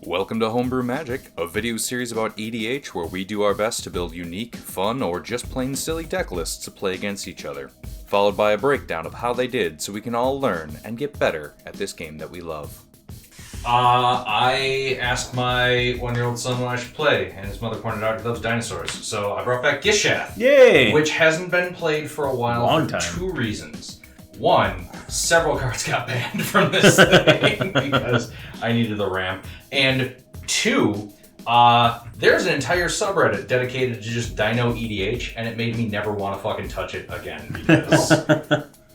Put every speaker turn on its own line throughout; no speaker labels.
Welcome to Homebrew Magic, a video series about EDH where we do our best to build unique, fun, or just plain silly deck lists to play against each other, followed by a breakdown of how they did so we can all learn and get better at this game that we love.
I asked my 1-year-old son what I should play, and his mother pointed out he loves dinosaurs. So I brought back Gishath,
Yay!
which hasn't been played for a while for two reasons. One, several cards got banned from this thing because I needed the ramp. And two, there's an entire subreddit dedicated to just Dino EDH, and it made me never want to fucking touch it again because,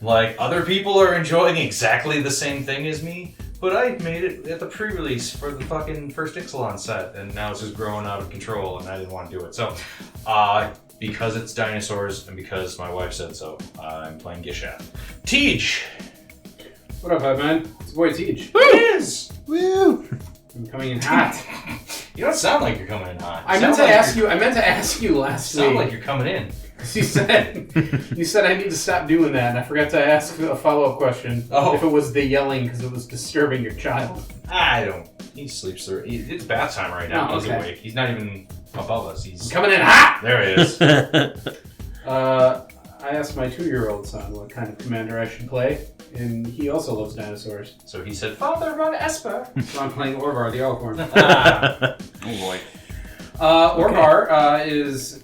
like, other people are enjoying exactly the same thing as me, but I made it at the pre-release for the fucking first Ixalan set, and now it's just growing out of control, and I didn't want to do it. So, because it's dinosaurs and because my wife said so, I'm playing Gishath. Tej!
What up, man? It's your boy Tej.
It is!
Woo!
I'm coming in hot.
You don't sound like you're coming in hot.
I meant to ask you last week.
Sound like you're coming in.
You said I need to stop doing that, and I forgot to ask a follow-up question.
Oh.
If it was the yelling because it was disturbing your child.
I don't. He sleeps through. It's bath time right now.
Oh,
He's
okay.
awake. He's not even above us. He's
Coming in hot!
There he is.
I asked my 2-year-old son what kind of commander I should play, and he also loves dinosaurs.
So he said, "Father, run Esper."
So I'm playing Orvar, the Alcorn.
Oh boy.
Orvar is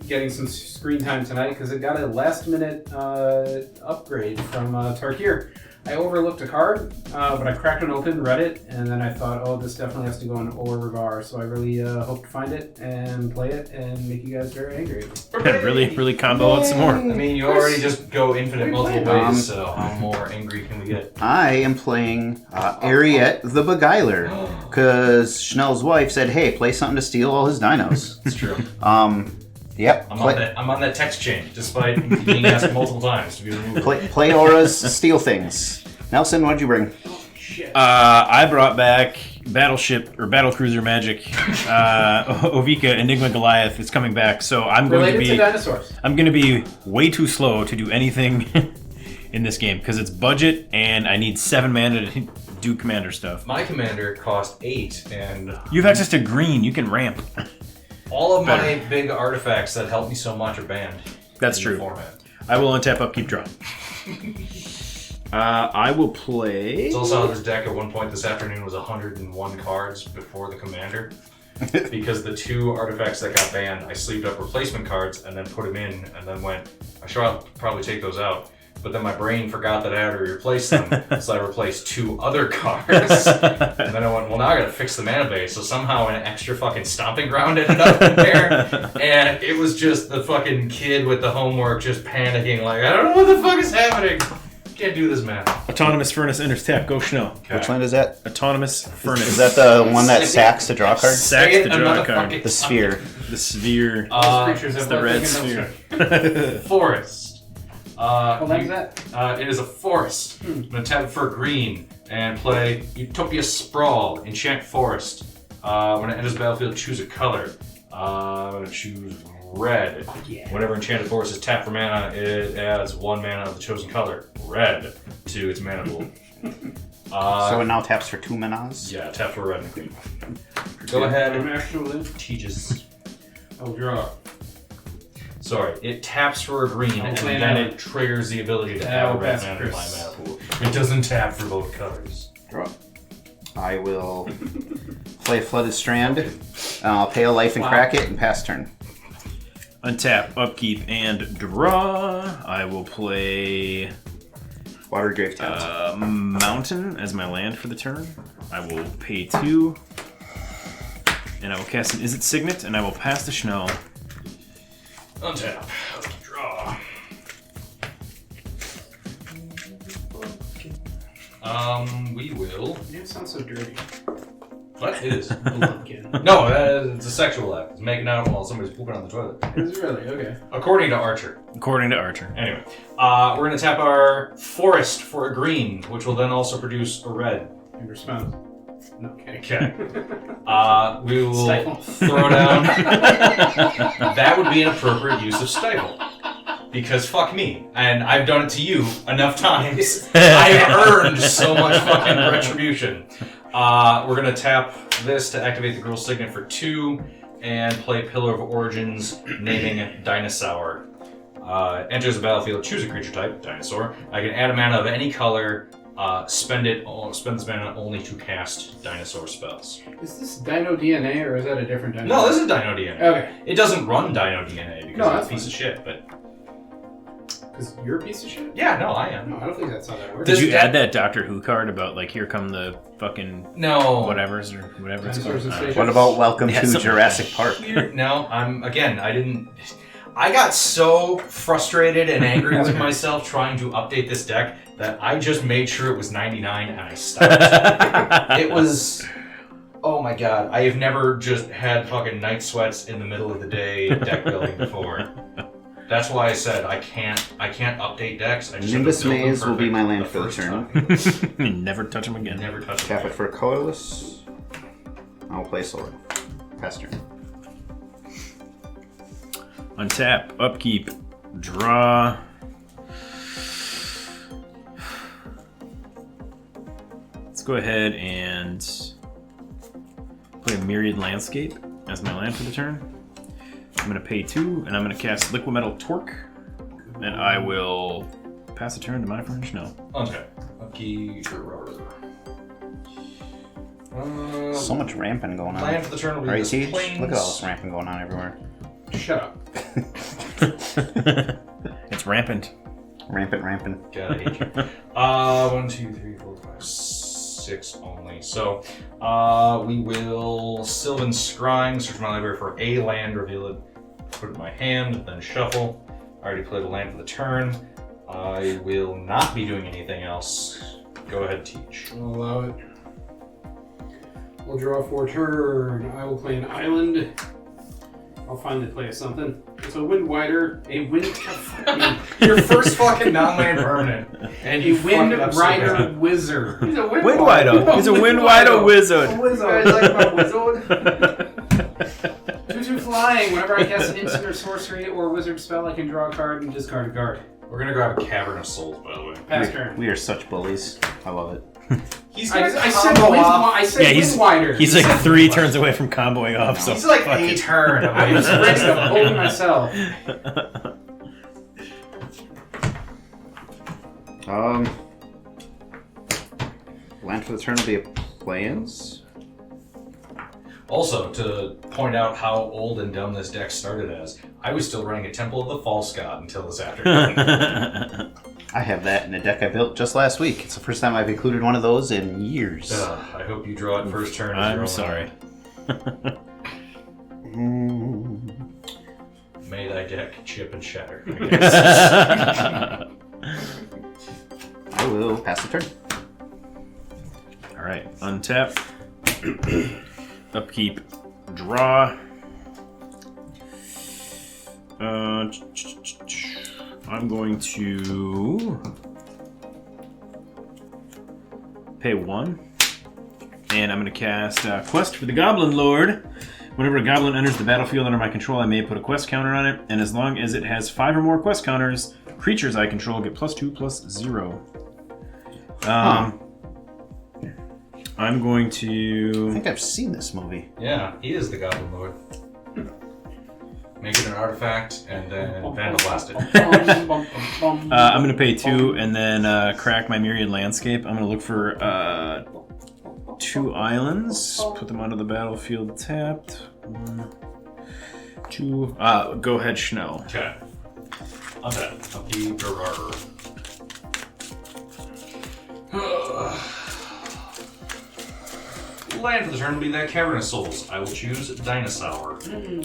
getting some screen time tonight because it got a last-minute upgrade from Tarkir. I overlooked a card, but I cracked it open, read it, and then I thought, oh, this definitely has to go in Orvar. So I really hope to find it and play it and make you guys very angry.
really combo out some more.
I mean, you already just go infinite multiple ways, so how more angry can we get?
I am playing Eriette the Beguiler, because Schnell's wife said, hey, play something to steal all his dinos.
It's true.
Yep.
I'm on that text chain, despite being asked multiple times to be removed.
Play auras, steal things. Nelson, what'd you bring?
Shit.
I brought back Battleship or Battlecruiser Magic. Ovika Enigma Goliath is coming back, so I'm going
Related to dinosaurs.
I'm going to be way too slow to do anything in this game because it's budget and I need 7 mana to do commander stuff.
My commander cost 8, and
You have access to green. You can ramp.
all of my big artifacts that helped me so much are banned.
That's
in
true.
the format.
I will untap, upkeep, draw. I will play.
It's also how this deck at one point this afternoon was 101 cards before the commander. Because the 2 artifacts that got banned, I sleeved up replacement cards and then put them in and then went, I should probably take those out. But then my brain forgot that I had to replace them, so I replaced 2 other cards. And then I went, well, now I gotta fix the mana base. So somehow an extra fucking stomping ground ended up in there. And it was just the fucking kid with the homework just panicking, like, I don't know what the fuck is happening. Can't do this, man.
Autonomous Furnace enters tap. Go Schnell.
Okay.
Which one is that?
Autonomous Furnace.
Is that the one that sacks to draw cards?
Sacks
Say it
to draw a
another
card.
fucking
The sphere.
The sphere.
Creatures
It's
have
the red
fucking
sphere.
Forest.
What land is that?
It is a forest. I'm gonna tap for green and play Utopia Sprawl, Enchant Forest. When it enters the battlefield, choose a color. I'm gonna choose red.
Yeah.
Whenever Enchanted Forest is tapped for mana, it adds 1 mana of the chosen color, red, to its mana pool.
So it now taps for 2 manas?
Yeah, tap for red and green. Go ahead
I'm
and
actually.
teaches.
I'll draw.
Sorry, it taps for a green, and
play
then
that.
it triggers the ability to
Yeah,
add a
I'll
red
pass
mana to my
Chris.
mana pool. It doesn't tap for both colors.
Draw. I will play Flooded Strand, and I'll pay a life and crack it and pass turn.
Untap, upkeep, and draw. I will play
Water Grave Talent.
Mountain as my land for the turn. I will pay 2. And I will cast an Is It Signet, and I will pass to Schnell.
Untap. Draw. We will.
You sound so dirty.
What? It is.
Lumpkin.
No, it's a sexual act. It's making out while somebody's pooping on the toilet.
Is it really? Okay.
According to Archer.
According to Archer.
Anyway, we're going to tap our forest for a green, which will then also produce a red.
And respond. No, okay.
Okay. We will
Stifle.
throw down. That would be an appropriate use of Stifle. Because fuck me. And I've done it to you enough times. I've earned so much fucking retribution. We're going to tap this to activate the Gruul Signet for 2 and play Pillar of Origins, naming Dinosaur. Enters the battlefield, choose a creature type, dinosaur. I can add a mana of any color, spend this mana only to cast dinosaur spells.
Is this Dino DNA or is that a different Dino?
No, this is Dino DNA.
Okay.
It doesn't run Dino DNA because
No,
it's a piece of shit, but...
Because you're a piece of shit?
Yeah, no, I am.
No, I don't think that's how that works.
Did you add that Doctor Who card about, like, here come the fucking...
No.
Whatever it's
Dinosaurs and
called?
spaceships.
What about Welcome
Yeah,
to
something
Jurassic Park?
No, I got so frustrated and angry with myself trying to update this deck that I just made sure it was 99 and I stopped. It was... Oh my god, I have never just had fucking night sweats in the middle of the day deck building before. That's why I said I can't update decks. I just
Nimbus
have to build them
Maze will be my land
the
for the
first
turn.
time.
Never touch them again.
Never touch
Tap
them.
it for colorless. I'll play Sword. Pass turn.
Untap, upkeep, draw. Let's go ahead and play a Myriad Landscape as my land for the turn. I'm going to pay 2, and I'm going to cast Liquid Metal Torque, and I will pass a turn to my friend Schnell.
Okay. Upkeep.
So much ramping going on.
Land for the turn will be
Right,
this
Siege?
plains.
Look at all this ramping going on everywhere.
Shut up.
It's rampant.
Rampant.
God, I hate you. 1, 2, 3, 4, 5, 6 only. So, we will Sylvan Scrying, search my library for a land, reveal it, put it in my hand, then shuffle. I already played a land for the turn. I will not be doing anything else. Go ahead, teach.
I'll allow it. We'll draw for turn. I will play an island. I'll finally play something. It's a Wind Rider.
Your first fucking non-land permanent. And
A Wind Rider Wizard.
He's a
Wind Wido. He's a Wind Wido wizard.
You guys like my wizard?
2/2 flying. Whenever I cast an instant or sorcery or wizard spell, I can draw a card and discard a card.
We're gonna grab a Cavern of Souls, by the way.
Pass turn.
We are such bullies. I love it.
He's
I
gonna
said
combo off.
I said
Yeah,
Wind Rider.
he's like 3 turns away from comboing off. So
He's like
fuck
a
it.
turn
I
away.
was ready to hold myself.
Land for the turn will be a plans.
Also, to point out how old and dumb this deck started as, I was still running a Temple of the False God until this afternoon.
I have that in a deck I built just last week. It's the first time I've included one of those in years.
I hope you draw it first turn. As your
I'm
own
sorry.
May thy deck chip and shatter.
I will pass the turn.
All right, untap, upkeep, draw. I'm going to pay 1, and I'm going to cast Quest for the Goblin Lord. Whenever a goblin enters the battlefield under my control, I may put a quest counter on it, and as long as it has 5 or more quest counters, creatures I control get +2/+0. I'm going
I
to...
think I've seen this movie.
Yeah, he is the Goblin Lord. Make it an artifact and then vandalize it.
I'm going to pay 2 and then crack my Myriad Landscape. I'm going to look for 2 islands. Put them onto the battlefield tapped. 1, 2. Go ahead, Schnell.
Okay. On that. Upkeep, Gerard. Land for the turn will be that Cavern of Souls. I will choose Dinosaur. 1,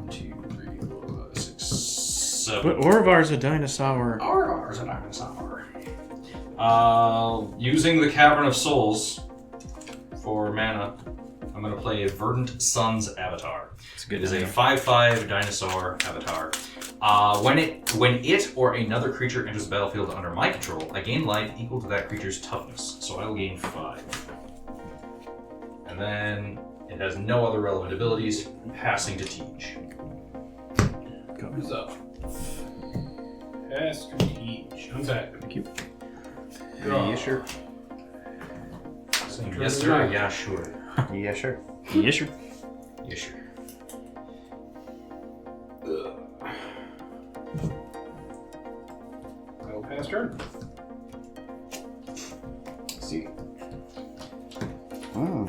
2, 3, 4, 5, 6, 7.
Orvar's a dinosaur.
Orvar's a dinosaur. Using the Cavern of Souls for mana, I'm going to play a Verdant Sun's Avatar. It is a 5/5 dinosaur avatar. When it or another creature enters the battlefield under my control, I gain life equal to that creature's toughness, so I will gain 5. And then it has no other relevant abilities. Passing to Teach.
Comes up. Pass to teach. Untap.
Thank you.
Yeah, sure.
So saying yes, sir. Yeah, sure.
Yeah, sure.
Yeah, sure.
Yeah, sure.
I will pass turn.
Let's see. Oh,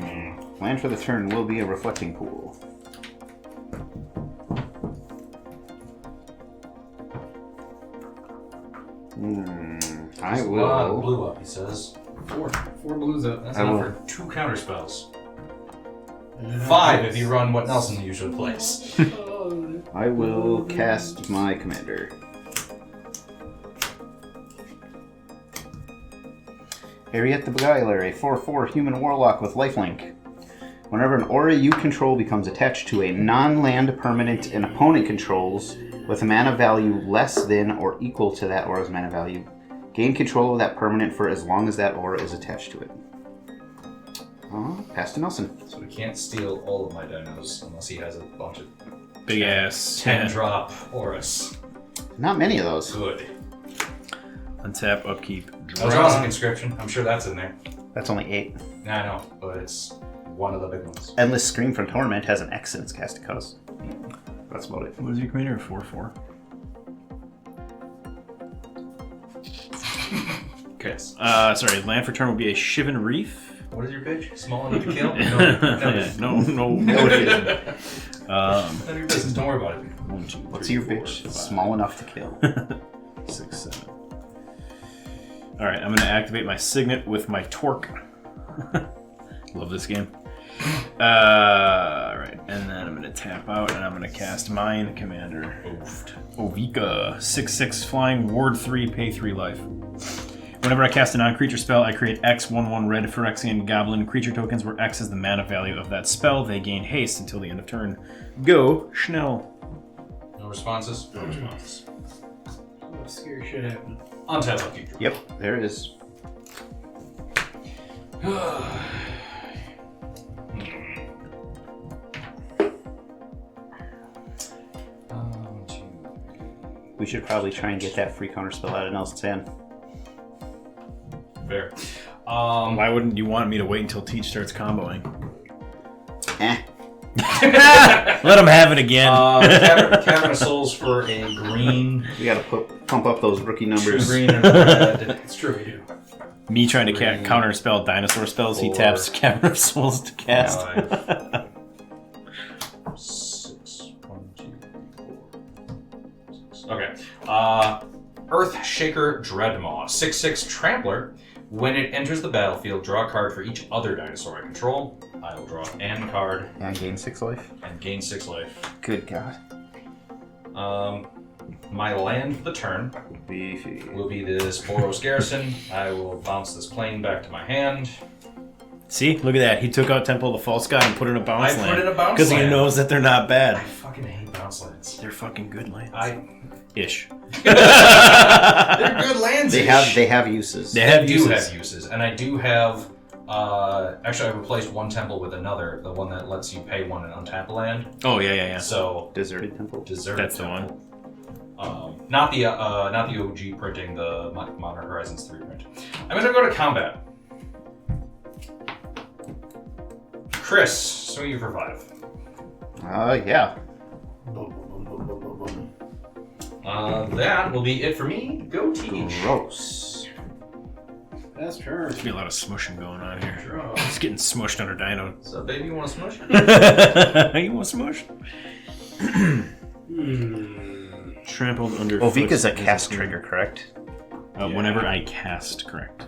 land for the turn will be a reflecting pool. I
There's a lot of
will.
blue up, he says.
4 blues up.
That's
I
enough
will.
for 2 counter spells. 5 if you run what Nelson usually plays.
I will cast my commander. Eriette the Beguiler, a 4/4 human warlock with lifelink. Whenever an aura you control becomes attached to a non-land permanent an opponent controls with a mana value less than or equal to that aura's mana value, gain control of that permanent for as long as that aura is attached to it. Pass to Nelson.
So we can't steal all of my dinos unless he has a bunch of
Big ass
10 drop auras.
Not many of those.
Good.
Untap, upkeep,
Oh, draws a conscription. I'm sure that's in there.
That's only 8.
Yeah, I know, but it's one of the big ones.
Endless Scream from Torment has an X in its casting cost. That's about it.
What is your commander? 4/4. Okay. Sorry. Land for turn will be a Shivan Reef.
What is your bitch? Small enough to kill?
No.
No, it isn't.
None of your business. Don't worry about it.
1, 2,
What's
3,
your
4,
bitch?
5,
Small enough to kill.
6, 7. All right. I'm going to activate my Signet with my Torque. Love this game. All right, and then I'm going to tap out, and I'm going to cast mine commander. Ovika, 6/6 flying, ward 3, pay 3 life. Whenever I cast a non-creature spell, I create X 1/1 red Phyrexian goblin creature tokens where X is the mana value of that spell. They gain haste until the end of turn. Go, Schnell.
No responses? No responses.
What scary shit happened?
Untap upkeep.
Yep, there it is. We should probably try and get that free counter spell out of Nelson's hand.
Fair.
Why wouldn't you want me to wait until Teach starts comboing? Let him have it again.
Cavern of Souls for a green.
We gotta pump up those rookie
2
numbers.
green and red.
It's true, we do.
Me trying to counter spell dinosaur spells, he
4,
taps Cavern of Souls to cast.
5, 6. 1, 2, 3, 4, 6. Okay. Earthshaker Dreadmaw. 6/6 Trampler. When it enters the battlefield, draw a card for each other dinosaur I control. I will draw an card
And gain 6 life.
and gain 6 life.
Good God.
My land for the turn
Beefy.
will be this Boros Garrison. I will bounce this plane back to my hand.
See, look at that. He took out Temple of the False God and put in a bounce
I
land.
put in a bounce
because he
land.
knows that they're not
I
bad.
fucking hate bounce lands.
They're fucking good lands. Ish.
They're good lands.
They have uses.
They have
do
uses.
have uses, and I do have. Actually, I replaced one temple with another, the one that lets you pay 1 and untap a land.
Oh yeah.
So
Deserted Temple.
deserted
That's the
temple. Not the OG printing, the Modern Horizons 3 print. I'm gonna go to combat. Chris, swing you for 5.
Yeah.
That will be it for me. Go Teach.
Gross.
That's turn.
There's be a lot of smushing going on here.
Draw.
It's getting smushed under Dino.
So, baby, you want to smush?
You want smush? Trampled under.
Ovika's a
foot
cast
is
trigger, correct?
Whenever I cast, correct.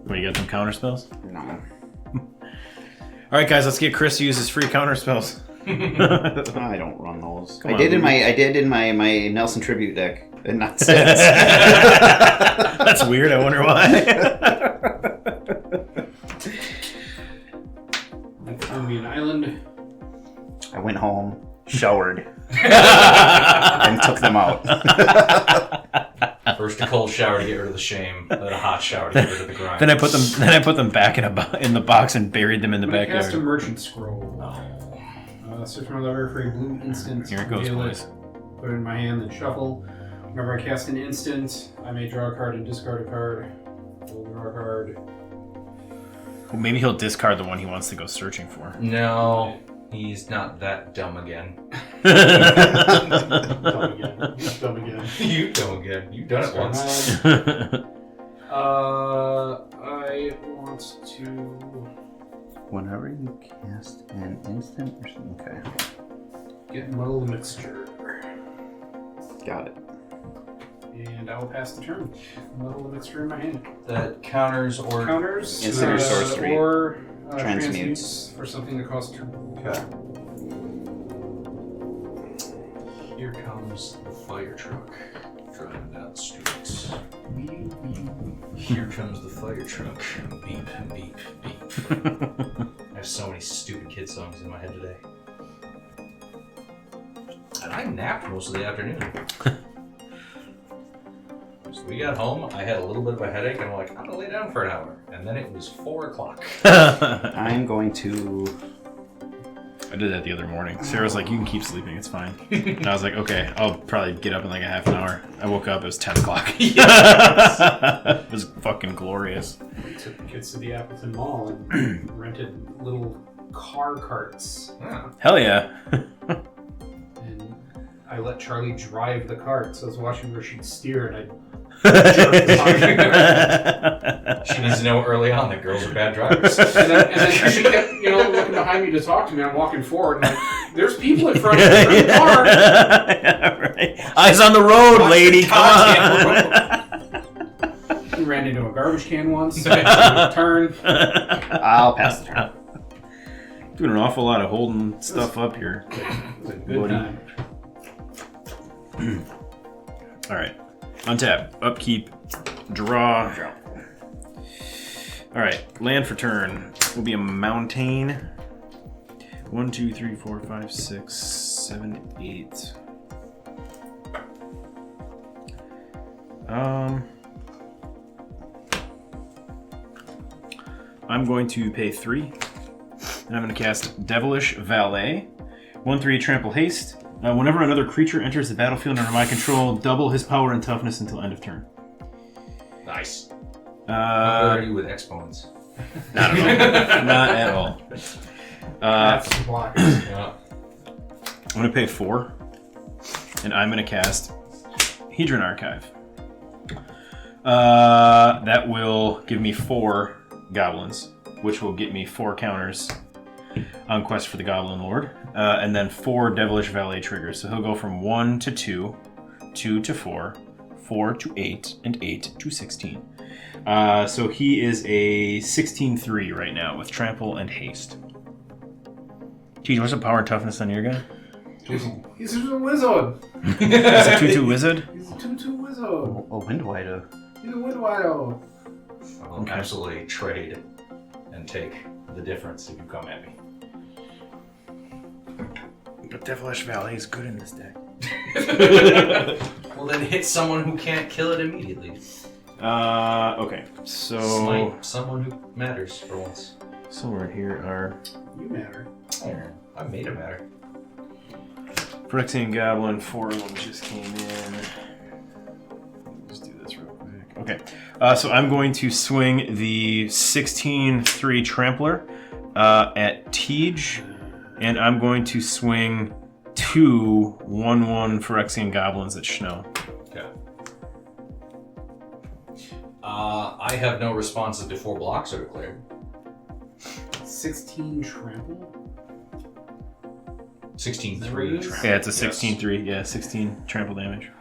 What, you got some counter spells?
No.
All right, guys, let's get Chris to use his free counter spells.
I don't run those.
Come
I
on,
did in my Nelson tribute deck, and not since.
That's weird. I wonder why.
I found me an island.
I went home, showered, and took them out.
First a cold shower to get rid of the shame, then a hot shower to get rid of the grind.
Then I put them back in the box and buried them in the
I'm gonna cast a
backyard.
merchant scroll. Search my library for a blue instant.
Here it goes,
reveal
boys.
Put it in my hand, then shuffle. Whenever I cast an instant, I may draw a card and discard a card. We'll draw a card.
Well, maybe he'll discard the one he wants to go searching for.
No, he's not that dumb again.
Dumb again. He's dumb again.
You dumb again. You've done it once.
I want to...
Whenever you cast an instant or something. Okay.
Get Muddle the Mixture.
Got it.
And I will pass the turn. Muddle the Mixture in my hand.
That counters or...
Counters.
Instant or sorcery.
Or
Transmutes.
for something that costs 2.
Okay. Here comes the fire truck driving down the streets. Here comes the fire truck. Beep, beep, beep. I have so many stupid kid songs in my head today. And I napped most of the afternoon. So we got home, I had a little bit of a headache, and I'm like, I'm gonna lay down for an hour. And then it was 4 o'clock.
I'm going to...
I did that the other morning. Sarah's like, you can keep sleeping, it's fine. And I was like, okay, I'll probably get up in like a half an hour. I woke up, it was 10 o'clock. It was fucking glorious.
We took the kids to the Appleton Mall and rented little car carts.
Yeah.
Hell yeah.
And I let Charlie drive the cart, so I was watching where she'd steer, and I'd
She needs to know early on that girls are bad drivers.
and then she kept, looking behind me to talk to me. I'm walking forward, and like, there's people in front of me in the car.
Yeah, right. Eyes on the road, lady. Come on.
We ran into a garbage can once. Turn.
I'll pass the turn.
Doing an awful lot of holding stuff up here.
It was a good time.
All right. Untap, upkeep, draw. All right, land for turn will be a mountain. 1, 2, 3, 4, 5, 6, 7, 8. I'm going to pay 3, and I'm going to cast Devilish Valet. 1/3 trample haste. Whenever another creature enters the battlefield under my control, double his power and toughness until end of turn.
Nice. How good are you with exponents?
Not at all. Not at all.
That's blockers.
Yeah.
I'm going to pay 4, and I'm going to cast Hedron Archive. That will give me 4 goblins, which will get me 4 counters on Quest for the Goblin Lord, and then 4 Devilish Valet triggers. So he'll go from 1 to 2, 2 to 4, 4 to 8, and 8 to 16. So he is a 16-3 right now with Trample and Haste. Geez, what's the power and toughness on your guy?
He's a wizard.
He's a 2-2 wizard?
He's a 2/2 wizard.
Oh, Windwider.
He's a Windwider.
I will absolutely trade and take the difference if you come at me.
But Devilish Valet is good in this deck.
Well, then hit someone who can't kill it immediately.
Okay, so...
Smite someone who matters for once.
Somewhere here are...
You matter.
I made it matter.
Phyrexian Goblin, 4 of them just came in. Let's do this real quick. Okay, so I'm going to swing the 16-3 Trampler at Tej, and I'm going to swing 2 1/1 Phyrexian Goblins at Schno.
Okay. I have no responses before blocks are declared.
16 trample?
16-3 trample.
Yeah, it's a 16-3. Yeah, 16 trample damage.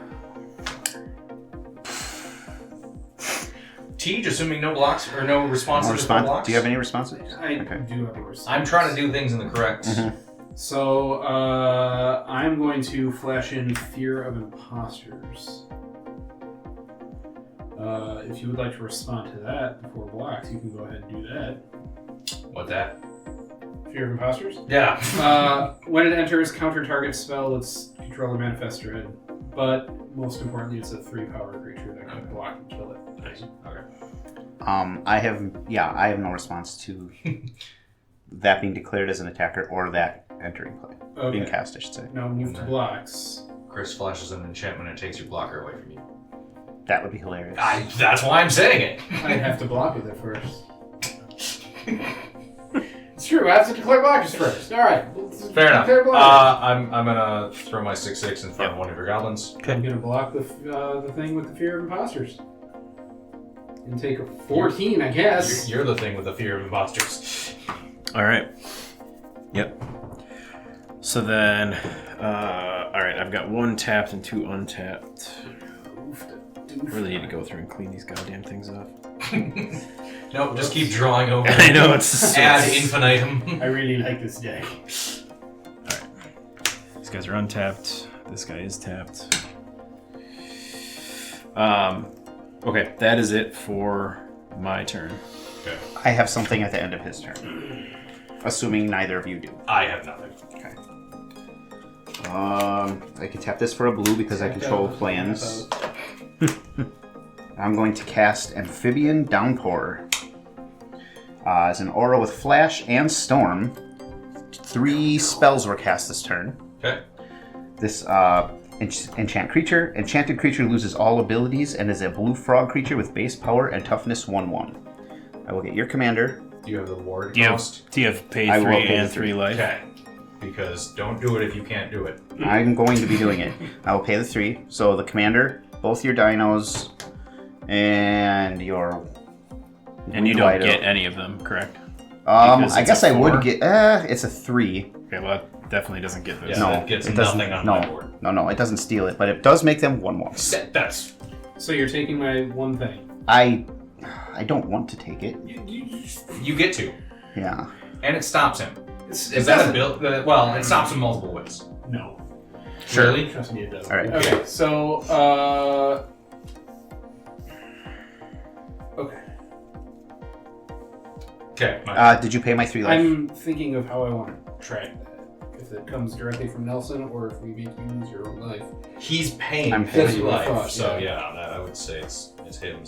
Tej, assuming no blocks or no responses before blocks.
Do you have any responses?
I do have a response.
I'm trying to do things in the correct.
So, I'm going to flash in Fear of Imposters. If you would like to respond to that before blocks, you can go ahead and do that.
What that?
Fear of Imposters?
Yeah.
When it enters, counter target spell, its controller manifests dread. But most importantly, it's a 3-power creature that can block and kill it.
Nice. Okay.
I have no response to that being declared as an attacker or that entering play.
Okay.
Being cast, I should say.
Now move to blocks.
Chris flashes an enchantment and takes your blocker away from you.
That would be hilarious.
That's why I'm saying it.
I'd have to block with it first. It's true. I have to declare blockers first. All right.
Fair enough.
Declare blockers.
I'm gonna throw my 6/6 in front of one of your goblins.
I'm gonna block the thing with the fear of imposters. And take a 14, I guess.
You're the thing with the fear of imposters.
All right. Yep. So then, all right, I've got 1 tapped and 2 untapped. I really need to go through and clean these goddamn things up.
Nope, just keep drawing over.
I know, it's
ad infinitum.
I really like this deck.
Alright. These guys are untapped. This guy is tapped. Okay, that is it for my turn.
Okay.
I have something at the end of his turn. Assuming neither of you do.
I have nothing.
Okay. I can tap this for a blue because I control plans. I'm going to cast Amphibian Downpour. As an aura with Flash and Storm, 3 spells were cast this turn.
Okay.
This enchant creature. Enchanted creature loses all abilities and is a blue frog creature with base power and toughness 1/1. I will get your commander.
Do you have the ward
Do you
cost?
have pay
I will
3
pay
and
the
3
3.
life?
Okay. Because don't do it if you can't do it.
I'm going to be doing it. I will pay the 3. So the commander, both your dinos, and your...
And you don't get any of them, correct?
I guess I would
4?
get... it's a 3.
Okay, well, that definitely doesn't get this.
Yeah,
No,
that gets
it doesn't.
nothing on
no,
my board.
no, it doesn't steal it, but it does make them 1/1.
That's...
So you're taking my one thing.
I don't want to take it.
You get to.
Yeah.
And it stops him.
It
that a build? Well, it stops him multiple ways.
No.
Sure.
Really?
Trust me, it does.
All right.
Okay, so, okay.
Okay.
Did you pay my 3 life?
I'm thinking of how I want to track that. If it comes directly from Nelson, or if we make you use your own life.
He's paying
I'm
for
paying.
life,
That's what I thought,
so
yeah.
that, I would say it's him.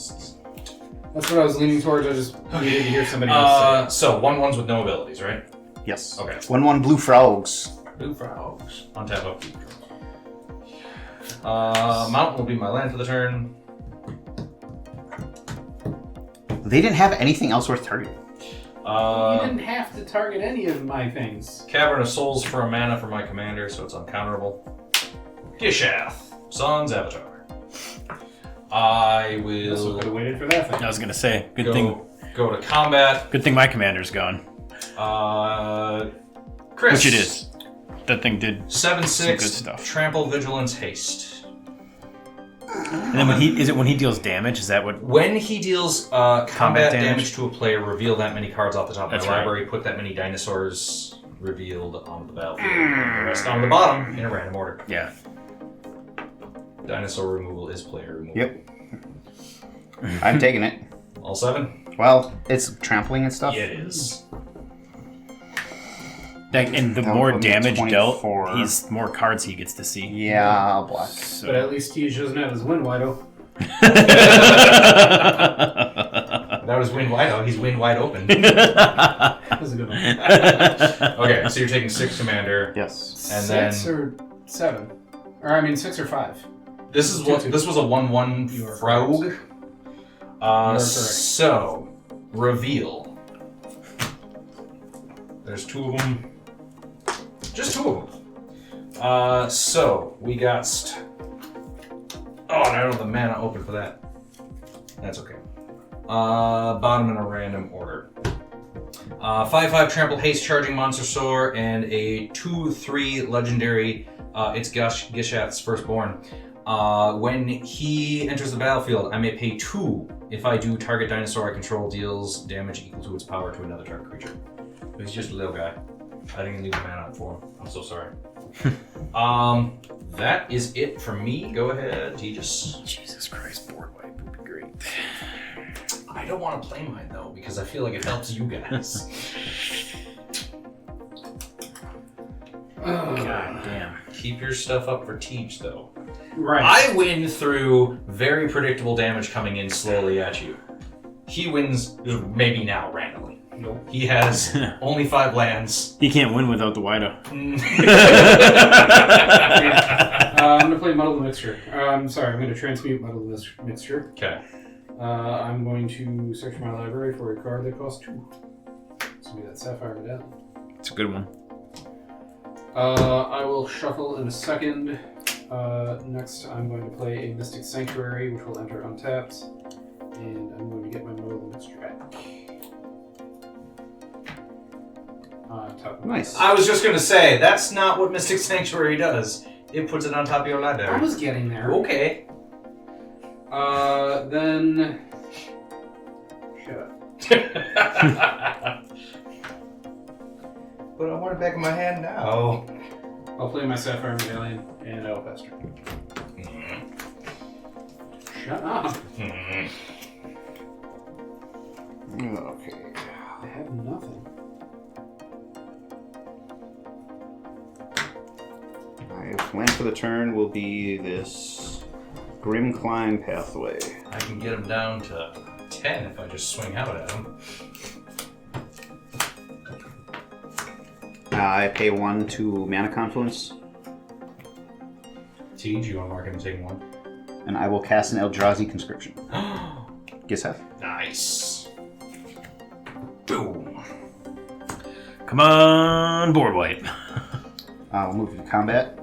That's what I was leaning towards. I just needed to hear somebody else say
So 1/1s with no abilities, right?
Yes.
Okay.
1/1 blue frogs.
Blue frogs. Untap upkeep. Mountain will be my land for the turn.
They didn't have anything else worth targeting.
You didn't have to target any of my things.
Cavern of Souls for a mana for my commander, so it's uncounterable. Gishath, Son's Avatar. I
Also could have
will
waited for that thing.
I was gonna say, good thing
go to combat.
Good thing my commander's gone.
Chris.
Which it is. That thing did
7/6.
good stuff.
Trample, Vigilance, Haste.
And then when he deals damage, is that what?
When he deals combat
damage?
damage to a player, reveal that many cards off the top of
That's
the
right.
library. Put that many dinosaurs revealed on the battlefield. The rest on the bottom in a random order.
Yeah.
Dinosaur removal is player removal.
Yep. I'm taking it.
All 7?
Well, it's trampling and stuff.
Yeah, it is.
And the
That'll
more
put me at
damage
24.
dealt, he's more cards he gets to see.
Yeah, I'll block.
So.
But at least Tej doesn't have his wind wide open.
That was wind wide. Oh, he's wind wide open.
That was a good one.
Okay, so you're taking 6 commander.
Yes.
And
6
then-
or 7? Or I mean 6 or 5.
This is what this was a 1/1
You are
frog.
You are correct.
So reveal. There's 2 of them. Just 2 of them. So we got. Oh, and I don't have the mana open for that. That's okay. Bottom in a random order. 5/5 trample haste charging monster soar and a 2/3 legendary. It's Gishath's firstborn. When he enters the battlefield, I may pay 2. If I do, target dinosaur I control deals damage equal to its power to another target creature. He's just a little guy. I didn't leave the mana up for him. I'm so sorry. That is it for me. Go ahead, Tejas.
Jesus Christ, board wipe would be great.
I don't want to play mine though because I feel like it helps you guys.
God damn.
Keep your stuff up for Teach though.
Right.
I win through very predictable damage coming in slowly at you. He wins maybe now randomly.
Nope.
He has only 5 lands.
He can't win without the Wido.
I'm going to play Muddle the Mixture. I'm going to transmute Muddle the Mixture.
Okay.
I'm going to search my library for a card that costs 2. This will be that Sapphire Medallion.
It's a good one.
I will shuffle in a second. Next, I'm going to play a Mystic Sanctuary, which will enter untapped. And I'm going to get my Molding Track.
Nice.
I was just gonna say, that's not what Mystic Sanctuary does. It puts it on top of your library.
I was getting there.
Okay.
Then... Shut up.
But I want it back in my hand now.
I'll play my Sapphire Medallion, and I'll pester. Shut up.
Okay.
I have nothing.
My plan for the turn will be this Grim Climb Pathway.
I can get him down to 10 if I just swing out at him.
I pay 1 to Mana Confluence,
T, do you want to mark him taking 1?
and I will cast an Eldrazi Conscription. Gishath.
Nice. Boom.
Come on, board wipe.
I'll move to combat.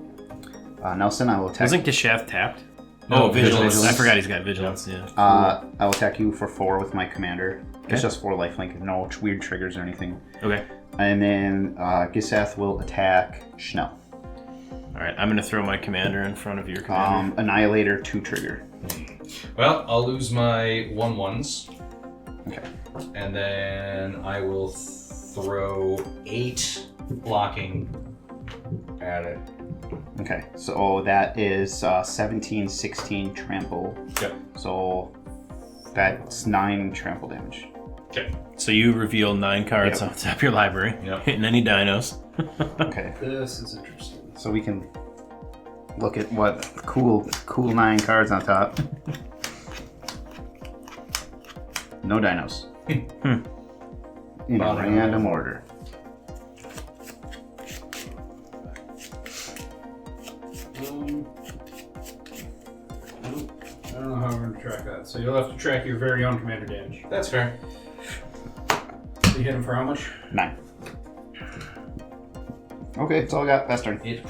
Nelson, I will attack.
Wasn't Gishath tapped?
No,
Vigilance.
Vigilance.
I forgot he's got Vigilance, yeah.
I will attack you for 4 with my commander.
Okay.
It's just 4 lifelink, no weird triggers or anything.
Okay.
And then Gishath will attack Schnell.
Alright, I'm going to throw my commander in front of your commander.
Annihilator 2 trigger.
Well, I'll lose my 1/1s.
Okay.
And then I will throw 8 blocking at it.
Okay, so that is 17, 16 trample.
Yep.
So that's 9 trample damage.
Okay.
So you reveal 9 cards
Yep.
on top of your library,
Yep.
hitting any dinos.
Okay,
This is interesting.
so we can look at what cool 9 cards on top. No dinos. In a random order.
I don't know how I'm going to track that. So you'll have to track your very own commander damage.
That's fair.
You hit him for how much?
9. Okay, that's all I got. Best turn.
It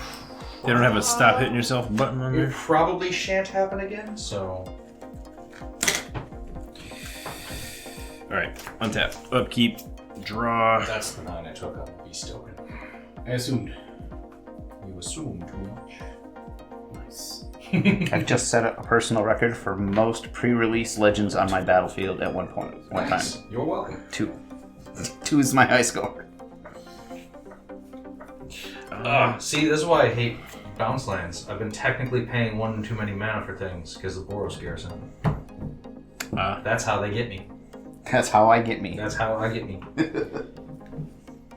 They don't have a stop hitting yourself button on
It
there?
probably shan't happen again, so...
Alright, untap, upkeep, draw.
That's the 9 I took on the Beast Token.
I assumed.
You assume too much.
Nice.
I've just set a personal record for most pre-release legends on my battlefield at one
Nice.
time.
You're welcome.
2. 2 is my high score.
See, this is why I hate bounce lands. I've been technically paying 1 too many mana for things because of Boros Garrison. That's how they get me.
That's how I get me.
That's how I get me.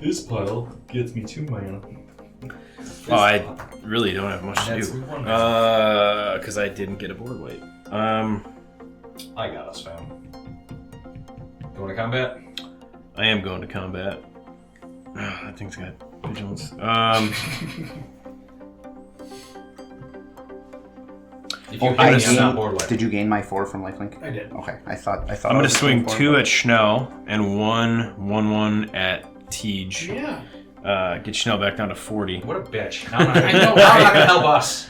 This pile gets me 2 mana.
I really don't have much to
That's
do.
one.
Because I didn't get a board weight.
I got us, fam. Going to combat?
I am going to combat. That thing's got vigilance.
If you
I
hit me, I'm not
gained-
board wipe.
Did you gain my 4 from lifelink?
I did.
Okay, I thought.
I'm
I
going to
was
swing
getting
2
4,
at Schnell and 1/1 at Tej.
Yeah.
Get Schnell back down to 40.
What a bitch. How am I not going to help us?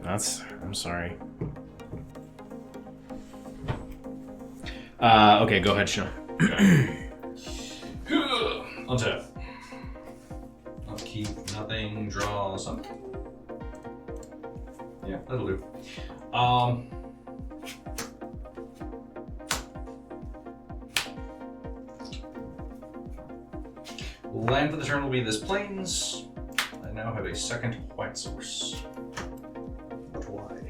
I'm sorry. Okay, go ahead, Schnell.
Untap. Upkeep, nothing, draw something. Yeah, that'll do. Land for the turn will be this plains. I now have a second white source. But why?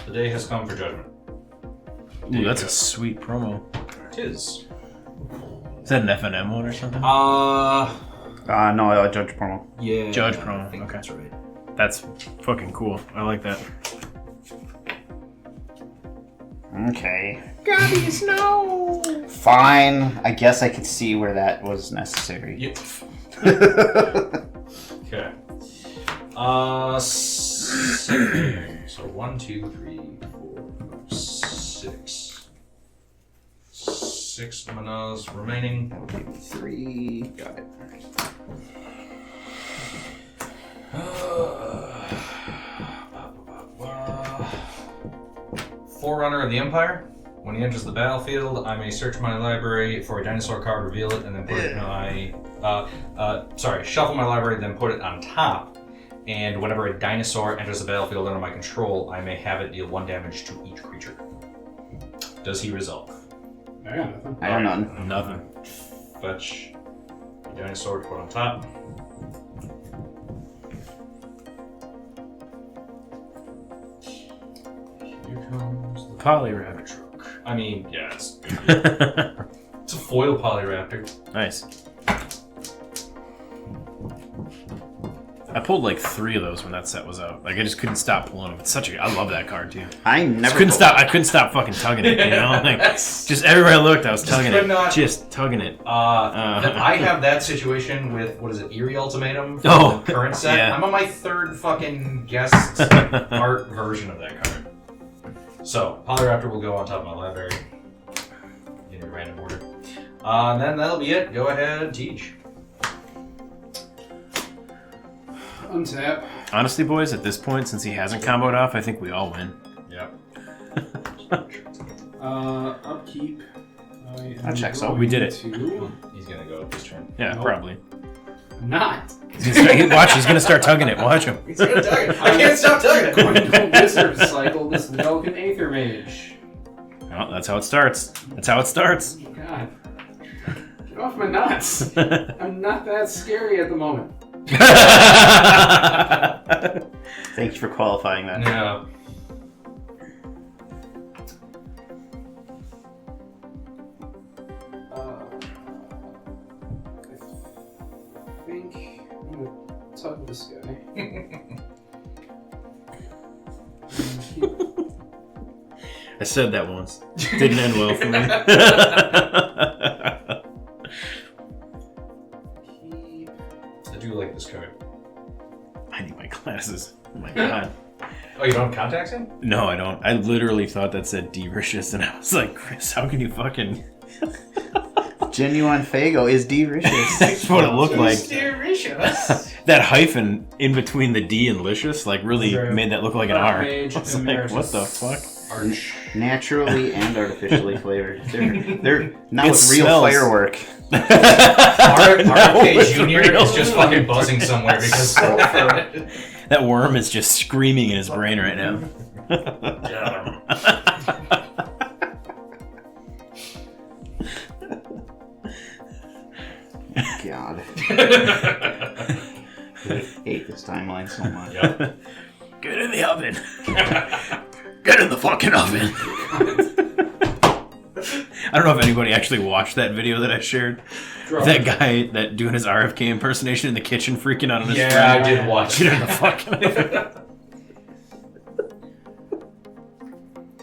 The day has come for judgment.
Ooh, that's a sweet promo.
Tis.
Is that an FNM one or something?
No, Judge promo.
Yeah.
Judge
I
promo,
think
okay.
That's right.
That's fucking cool. I like that.
Okay. Gabby's no. Fine. I guess I could see where that was necessary.
Yep. Okay. So 1, 2, 3, 4, 5, 6, 6 manas remaining.
That'll give me 3. Got it.
Forerunner of the Empire. When he enters the battlefield, I may search my library for a dinosaur card, reveal it, and then put it in my... shuffle my library, then put it on top. And whenever a dinosaur enters the battlefield under my control, I may have it deal 1 damage to each creature. Does he resolve?
I got nothing.
I got none.
Nothing.
Fetch a dinosaur to put on top. Here comes the
Polyraptor.
truck. I mean, yeah, it's a foil Polyraptor.
Nice. I pulled like 3 of those when that set was out. Like I just couldn't stop pulling them. It's such a. I love that card too.
I never
Couldn't stop. I couldn't stop fucking tugging it. You know, like just everywhere I looked, I was tugging
could
it.
not-
Just tugging it.
I have that situation with, what is it, Eerie Ultimatum from
Oh,
the current set.
yeah.
I'm on my 3rd fucking guest art version of that card. So, Polyraptor will go on top of my library in a random order. And then that'll be it. Go ahead, teach.
Untap.
Honestly, boys, at this point, since he hasn't comboed off, I think we all win.
Yep.
Upkeep.
That checks out.
We did it.
He's gonna go this turn.
Yeah,
Nope.
probably.
Not.
Watch, he's gonna start tugging it. Watch him.
He's gonna tug it. I can't stop tugging it.
Going to Wizard Cycle this Velkin Aether Mage.
Well, that's how it starts. That's how it starts.
Oh, God. Get off my nuts. I'm not that scary at the moment.
Thank you for qualifying that.
Yeah.
I think I'm gonna tug this guy.
I said that once. Didn't end well for me.
I do like this card.
I need my glasses. Oh my god.
Oh, you don't have contacts in?
No, I don't. I literally thought that said Delicious, and I was like, Chris, how can you fucking...
Genuine Fago is delicious.
That's what it looked like.
Delicious.
That hyphen in between the D and Licious, like, really
Right.
made that look like an R. I
Mage
was like,
Emeritus.
what the fuck?
Arch.
Naturally and artificially flavored. They're not
It
with real
smells.
firework.
RFK Jr. is just fucking buzzing somewhere because
That worm is just screaming in his brain right now.
God. I hate this timeline so much.
Yep.
Get in the oven. Get in the fucking oven. I don't know if anybody actually watched that video that I shared. That guy that doing his RFK impersonation in the kitchen freaking out on his
Yeah,
friend.
I did watch
Get in the
that.
fucking oven.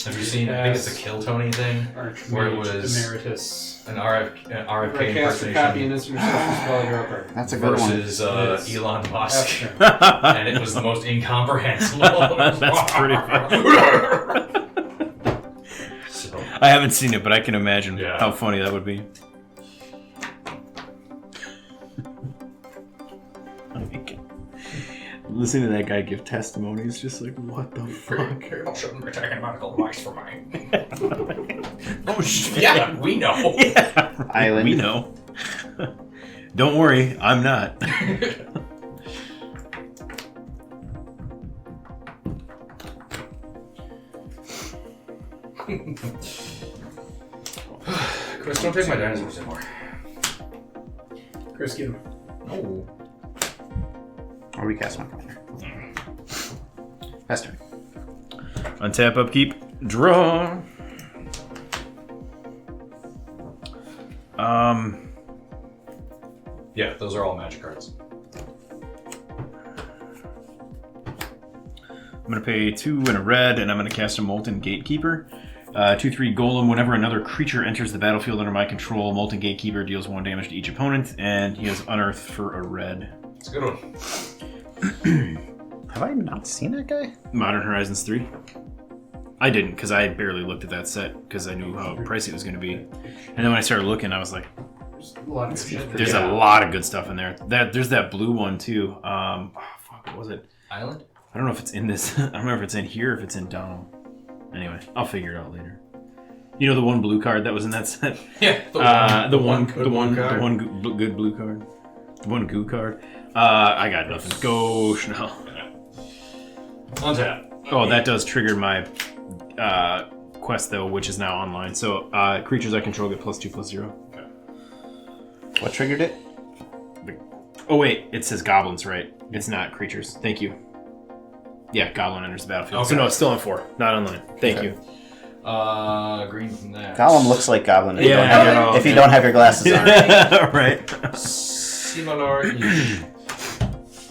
Have you seen, I think it's a Kill Tony thing, where it
Archmage
was
Emeritus.
an RFK
Cast a copy
impersonation
in this reception spell draw card.
That's a good one.
versus
Yes.
Elon Musk.
That's
And it was the most incomprehensible.
That's pretty funny.
So,
I haven't seen it, but I can imagine
Yeah.
how funny that would be. Listening to that guy give testimony is just like, what the fuck?
People shouldn't be taking medical advice from me.
Oh shit!
Yeah, we know.
Yeah.
Island.
We know. Don't worry, I'm not.
Chris, don't take my dinosaurs anymore.
Chris, get him.
No.
Or recast my commander. Best turn.
Untap, upkeep, draw.
Yeah, those are all magic cards.
I'm gonna pay 2 and a red, and I'm gonna cast a Molten Gatekeeper. 2/3 Golem. Whenever another creature enters the battlefield under my control, Molten Gatekeeper deals 1 damage to each opponent, and he has Unearth for a red.
It's a good one.
Have I not seen that guy?
Modern Horizons 3. I didn't, because I barely looked at that set, because I knew how pricey it was going to be. And then when I started looking, I was like,
There's a lot of shit.
there's a lot of good stuff in there. There's that blue one, too. What was it?
Island?
I don't know if it's in this. I don't remember if it's in here or if it's in Donald. Anyway, I'll figure it out later. You know the one blue card that was in that set?
Yeah.
The one good blue card. The one goo card. I got nothing. Go Schnell.
Untap.
Oh, that does trigger my quest though, which is now online. So creatures I control get +2/+0.
Okay.
What triggered it?
Oh wait, it says goblins, right? It's not creatures. Thank you. Yeah, goblin enters the battlefield.
Okay.
So no, it's still on 4, not online. Thank you.
Green from that.
Gollum looks like Goblin if,
Yeah,
if you don't have your glasses on.
Right.
Similar.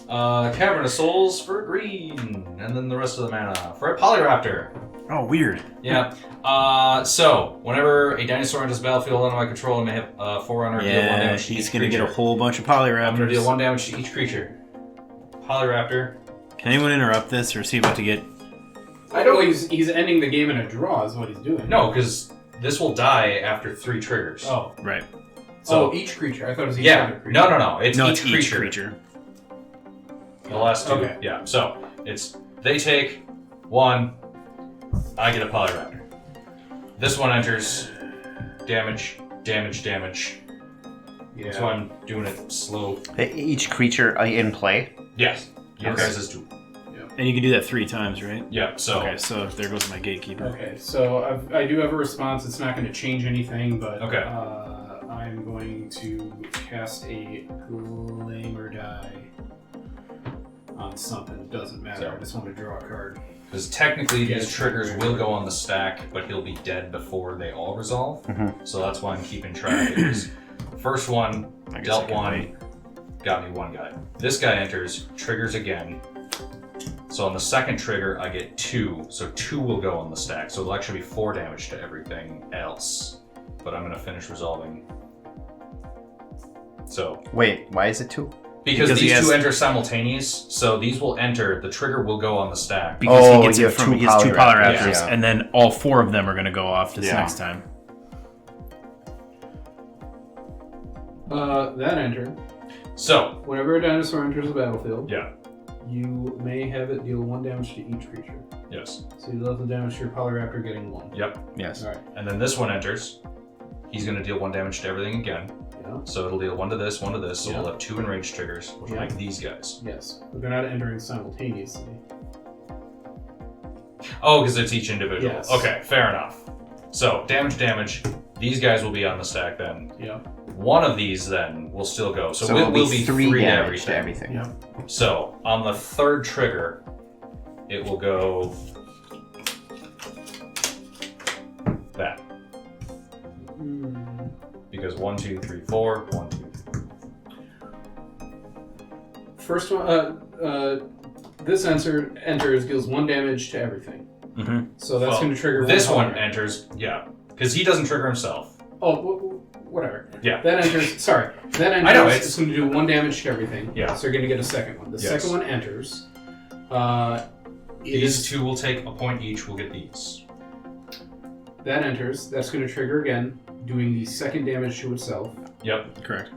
Cavern of Souls for green, and then the rest of the mana for a Polyraptor.
Oh, weird.
Yeah. So whenever a dinosaur enters the battlefield under my control, I may have Forerunner deal 1 damage to
he's
each
gonna
creature.
get a whole bunch of
I'm
Polyraptors.
gonna deal 1 damage to each creature. Polyraptor.
Can anyone interrupt this, or is he about to get...
I know he's ending the game in a draw is what he's doing.
No, because this will die after 3 triggers.
Oh.
Right.
So
each creature. I thought it was each
yeah.
other creature.
No. It's
It's
each creature. The last 2.
Okay.
Yeah. So it's they take 1. I get a Polyraptor. This one enters. Damage.
Yeah.
That's why I'm doing it slow.
Each creature in play?
Yes. Your
Okay.
guys is 2.
And you can do that 3 times, right?
Yeah. So
Okay, so there goes my gatekeeper.
Okay, so I do have a response. It's not going to change anything, but
Okay.
I'm going to cast a Claim or Die on something. It doesn't matter.
So-
I just want to draw a card.
because technically
Yeah,
these
it's
triggers
very
will go
important.
on the stack, but he'll be dead before they all resolve.
Mhm.
So that's why I'm keeping track. It was first one
I guess I
dealt
can
1,
wait.
got me 1 guy. This guy enters, triggers again. So on the second trigger, I get 2. So 2 will go on the stack. So it'll actually be 4 damage to everything else. But I'm going to finish resolving. So,
Wait, why is it 2?
because
he
these
has-
2 enter simultaneous, so these will enter, the trigger will go on the stack.
Because
Oh,
he gets
you
it
have
from
two
he has 2
Polyraptors,
Polyraptors,
yeah.
and then all 4 of them are going to go off this
Yeah.
next time.
That entered.
So,
Whenever a dinosaur enters the battlefield,
yeah,
you may have it deal 1 damage to each creature.
yes,
So you deal the damage to your Polyraptor getting 1.
yep.
Yes.
Alright,
And then this one enters. He's going to deal 1 damage to everything again.
yeah.
So it'll deal 1 to this, 1 to this. So
Yeah.
we'll have 2 enraged triggers, which will
Yeah.
make these guys.
Yes, but they're not entering simultaneously.
Oh, because it's each individual.
Yes.
Okay, fair enough. So damage. These guys will be on the stack then.
Yeah.
One of these then will still go. So,
it'll
we'll be
3
3 to
damage to
everything.
everything.
Yeah.
So on the 3rd trigger, it will go that. Because 1, 2, 3, 4. 1, 2, 3.
First one, this enters, deals 1 damage to everything.
Mm-hmm.
So that's
Well,
going to trigger
This one
Polyraptor.
enters, yeah. Because he doesn't trigger himself.
Oh, whatever.
Yeah.
That enters. Sorry. That enters.
I know,
It's going to do 1 damage to everything.
Yeah.
So you're going to get a second one. The
Yes.
second one enters.
These 2 will take a point each. We'll get these.
That enters. That's going to trigger again, doing the second damage to itself.
Yep.
Correct.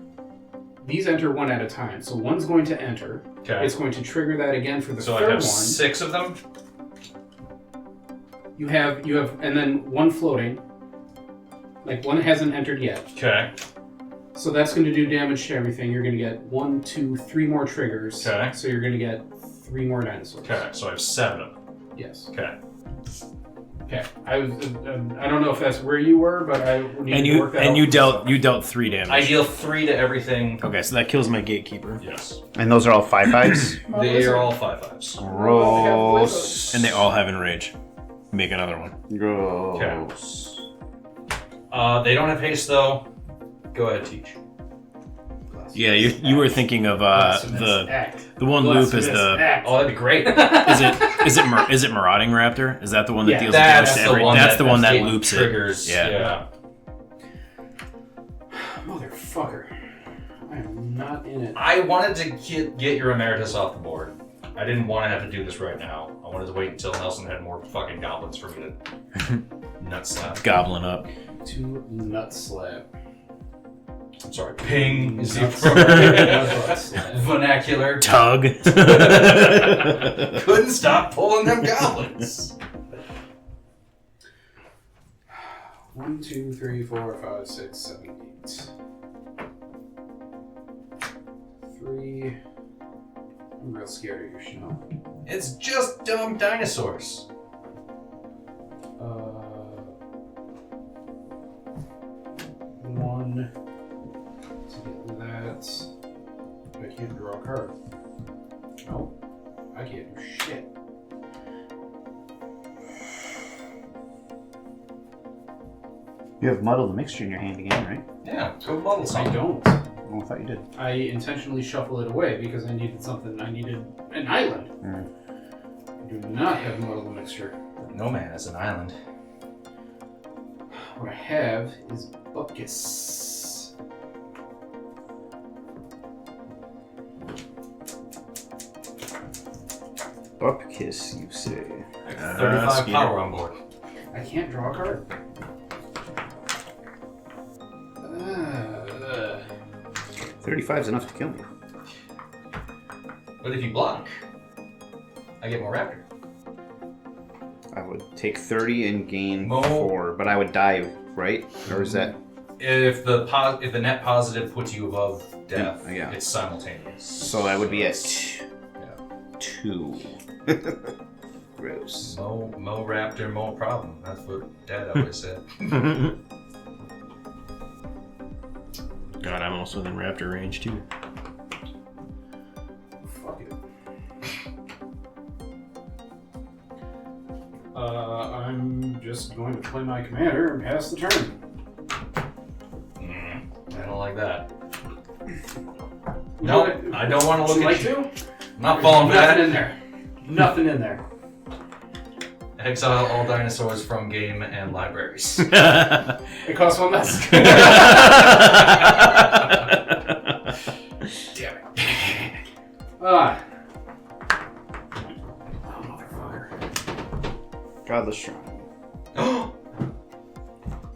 These enter 1 at a time. So one's going to enter.
Okay.
It's going to trigger that again for the
So I
third
have
one.
6 of them.
You have, and then 1 floating. Like 1 hasn't entered yet.
Okay.
So that's going to do damage to everything. You're going to get 1, 2, 3 more triggers.
Okay.
So you're going to get 3 more dinosaurs.
Okay. So I have 7 of them.
Yes.
Okay.
Okay. I don't know if that's where you were, but I need
And
to work that out
you
for
dealt
myself.
3 damage.
I deal 3 to everything.
Okay, so that kills my gatekeeper.
Yes.
And those are all 5/5s?
They are all 5/5s.
Gross.
And they all have enrage. Make another one.
Gross.
They don't have haste though. Go ahead, teach.
Yeah, you were thinking of the one loop is the
Oh, that'd be great.
is it Marauding Raptor? Is that the one that
Yeah,
deals damage
That's
to
the
every?
one.
That's the one that
getting
loops
triggers.
it. Yeah.
Motherfucker. I am not in it.
I wanted to get your emeritus off the board. I didn't want to have to do this right now. I wanted to wait until Nelson had more fucking goblins for me to nut slap.
Goblin up.
To nut slap.
I'm sorry, ping is the
Nut
appropriate
slap.
vernacular.
Tug.
Couldn't stop pulling them goblins.
1, 2, 3, 4, 5, 6, 7, 8. 3. I'm real scared of your snow.
It's just dumb dinosaurs.
1 to get that. I can't draw a card. No, I can't do shit.
You have muddle the mixture in your hand again, right?
Yeah, go muddle
I
something.
don't.
Oh, I thought you did.
I intentionally shuffle it away because I needed something. I needed an island. I do not have muddle the mixture.
No man has an island.
What I have is Buckus.
Bupkiss, you say.
I have 35
Skeeter.
power on board.
I can't draw a card.
35 is enough to kill me.
But if you block, I get more raptor.
I would take 30 and gain
Mo-
4, but I would die, right? Or is that...
If the net positive puts you above death,
Yeah.
it's simultaneous.
So I would be at
Yeah.
2. Gross.
Mo raptor, mo problem. That's what Dad always said.
God, I'm also within raptor range too.
Fuck it. I'm just going to play my commander and pass the turn.
I don't like that. No, I don't want to
Would
look
you
at
like
you.
to?
I'm not falling for
Nothing
that.
in there. Nothing in there.
Exile all dinosaurs from game and libraries.
It costs 1 less. Damn it. Ah. Oh, motherfucker.
Godless Shrine.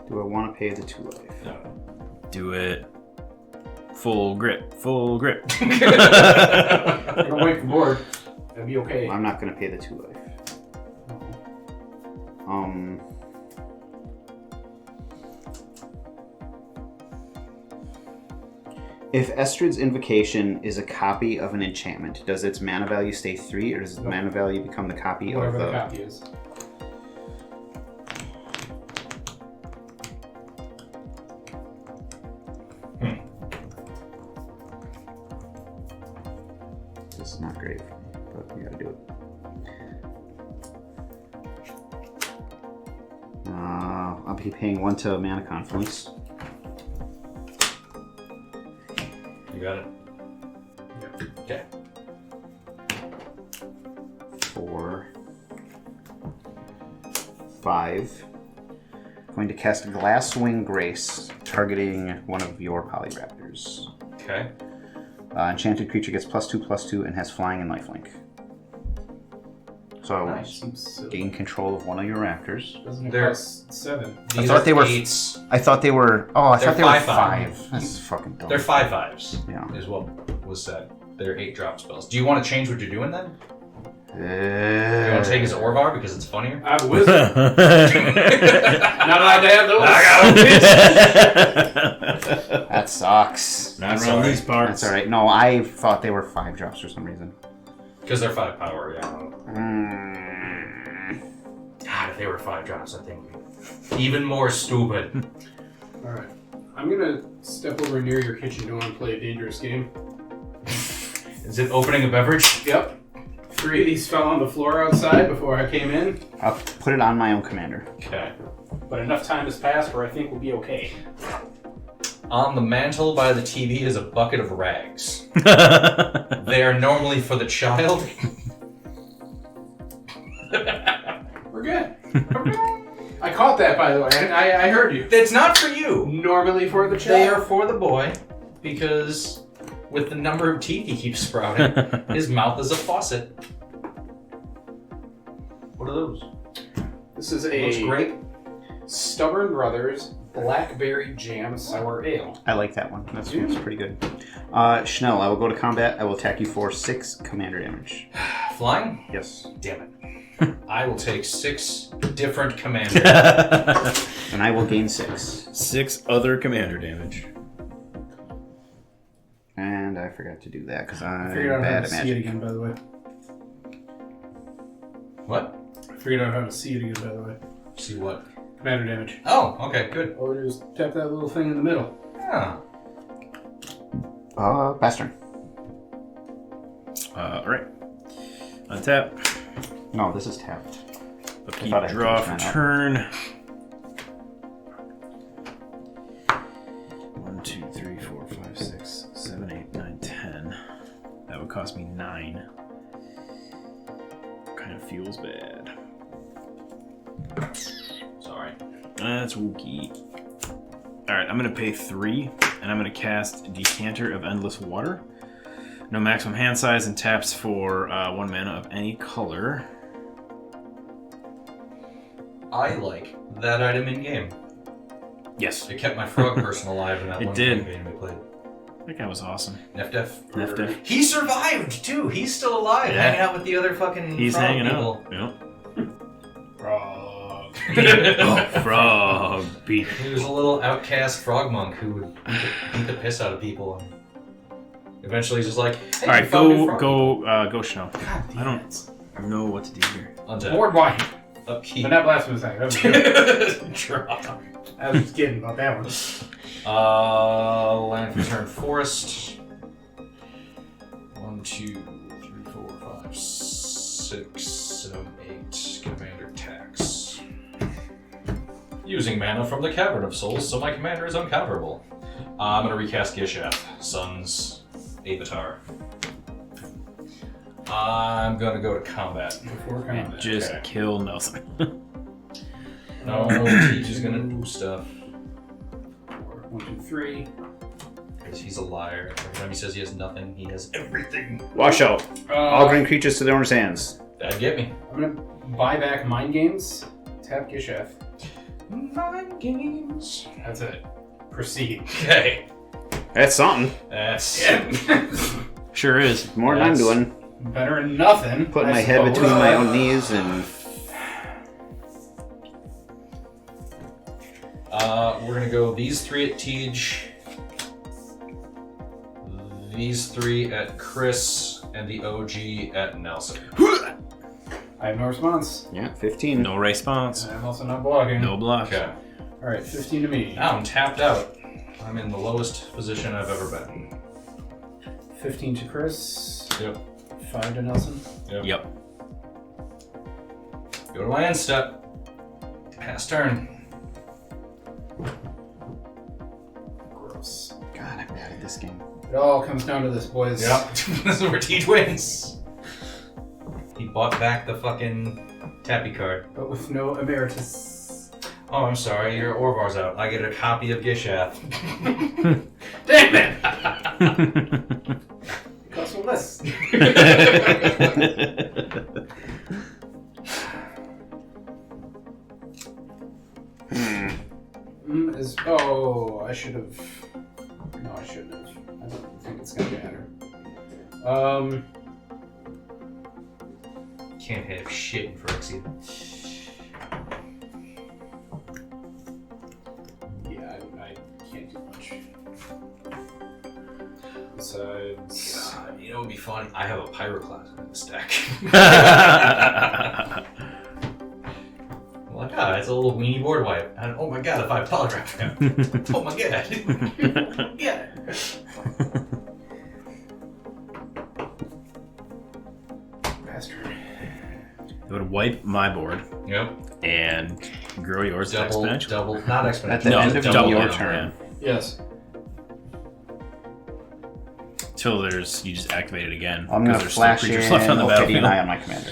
Do I want to pay the 2 life?
Do it. Full grip. Full grip.
I'm gonna wait for board. That'd be okay.
I'm not going to pay the 2 life. If Estrid's Invocation is a copy of an enchantment, does its mana value stay 3, or does its mana value become the copy
Whatever
of
the copy is.
This is not great for me, but we gotta do it. I'll be paying 1 to Mana Confluence.
You got it?
Yep.
Okay.
4, 5. Going to cast Glasswing Grace, targeting one of your Polyraptors.
Okay.
Enchanted creature gets +2/+2 and has flying and lifelink. So
Nice.
Seems silly.
gain control of one of your raptors.
Doesn't it
They're-
cost 7?
These
thought
are
they were-
8s.
I thought they were. Oh, I
They're
thought they were
5/5.
5. That's fucking dumb.
They're 5/5s,
Yeah.
is what was said. They're 8-drop spells. Do you want to change what you're doing then? Do you want to take his Orvar because it's funnier?
I have a wizard. Not allowed to have those.
That sucks.
Not around these parts.
That's alright. No, I thought they were 5 drops for some reason.
Because they're 5 power, yeah. God, if they were 5 drops, I think even more stupid.
Alright. I'm gonna step over near your kitchen door and play a dangerous game.
Is it opening a beverage?
Yep. 3 of these fell on the floor outside before I came in,
I'll put it on my own commander.
Okay.
but enough time has passed where I think we'll be okay.
On the mantle by the TV is a bucket of rags. They are normally for the child.
We're good. I caught that, by the way. I heard you.
It's not for you.
Normally for the
They
child.
are for the boy because with the number of teeth he keeps sprouting, his mouth is a faucet. What are those?
This is
Looks
a
great.
Stubborn Brothers Blackberry Jam Sour Ale.
I like that one. That's pretty good. Schnell, I will go to combat. I will attack you for 6 commander damage.
Flying?
Yes.
Damn it. I will take 6 different commanders.
And I will gain 6.
6 other commander damage.
And I forgot to do that because I'm
Figured out how
bad
to
at
see it
magic.
again, by the way.
What?
I figured out how to see it again, by the way.
See what?
Commander damage.
Oh, okay, good.
Oh, just tap that little thing in the middle.
Yeah.
Pass turn.
Alright. Untap.
No, this is tapped.
Upkeep,
thought I had
draw
to
for
turn up.
turn. 1, 2, 3, 4, 5, 6, 7, 8, 9, 10. That would cost me 9. Kind of feels bad.
Sorry.
That's Wookie. Alright, I'm going to pay 3, and I'm going to cast Decanter of Endless Water. No maximum hand size, and taps for 1 mana of any color.
I like that item in game.
Yes.
It kept my frog person alive in that
It
one
did.
game we played.
That guy was awesome.
Nef-Def.
Nef-Def.
He survived too. He's still alive,
Yeah.
hanging out with the other fucking
He's
frog
hanging
people.
out. Yep.
Frog.
Oh, frog beat.
He was a little outcast frog monk who would beat the piss out of people. And eventually, he's just like, hey,
All right,
you found new frog
go, Schnell.
God
I don't know what to do here.
people. Untap.
Board wide.
Upkeep.
But not blasphemous attack. That was good.
Draw.
I was just kidding about that one.
Land for turn forest. 1, 2, 3, 4, 5, 6, 7, 8. Commander tax. Using mana from the Cavern of Souls, so my commander is uncounterable. I'm gonna recast Gishath, Sun's Avatar. I'm gonna go to combat.
Before combat.
Just
Okay.
kill Nelson.
No, Teach is gonna do stuff.
1, 2, 3.
Because he's a liar. Every time he says he has nothing, he has everything.
Wash out. All green creatures to the owner's hands.
That'd get me.
I'm gonna buy back Mind Games. Tap Gishath.
Mind games.
That's it. Proceed.
Okay.
That's something.
That's
Sure is.
More than I'm
Yes.
doing.
Better than nothing.
Putting
I
my head
suppose.
between my own knees and...
We're gonna go these 3 at Tej, these 3 at Chris, and the OG at Nelson.
I have no response.
Yeah, 15.
No response.
I'm also not blocking.
No block.
Okay.
Alright, 15 to me.
Now I'm tapped out. I'm in the lowest position I've ever been.
15 to Chris.
Yep.
5 to Nelson.
Yep.
Go to my end step. Pass turn.
Gross.
God, I'm bad at this game.
It all comes down to this, boys.
Yep. This is where Tej wins. He bought back the fucking tappy card.
But with no emeritus.
Oh, I'm sorry, your Orvar's out. I get a copy of Gishath.
Damn it! It costs one less. Oh, I should have. No, I shouldn't have. I don't think it's gonna matter.
Can't have shit in Phyrexian.
Yeah, I can't do much. Besides,
God, you know what would be funny? I have a Pyroclasm in this deck. Oh my god, it's a little weenie board wipe. And, oh my god, if I polygraph him. Oh my god. Yeah.
bastard.
It would wipe my board
Yep.
and grow yours
Double,
exponentially.
double, not exponential.
At the
No,
end of
double
your
your
turn.
Yes.
Till there's you just activate it again.
I'm gonna
'cause there's
flash
still
in
creatures left on the
Ophidian
battlefield.
Eye on my commander.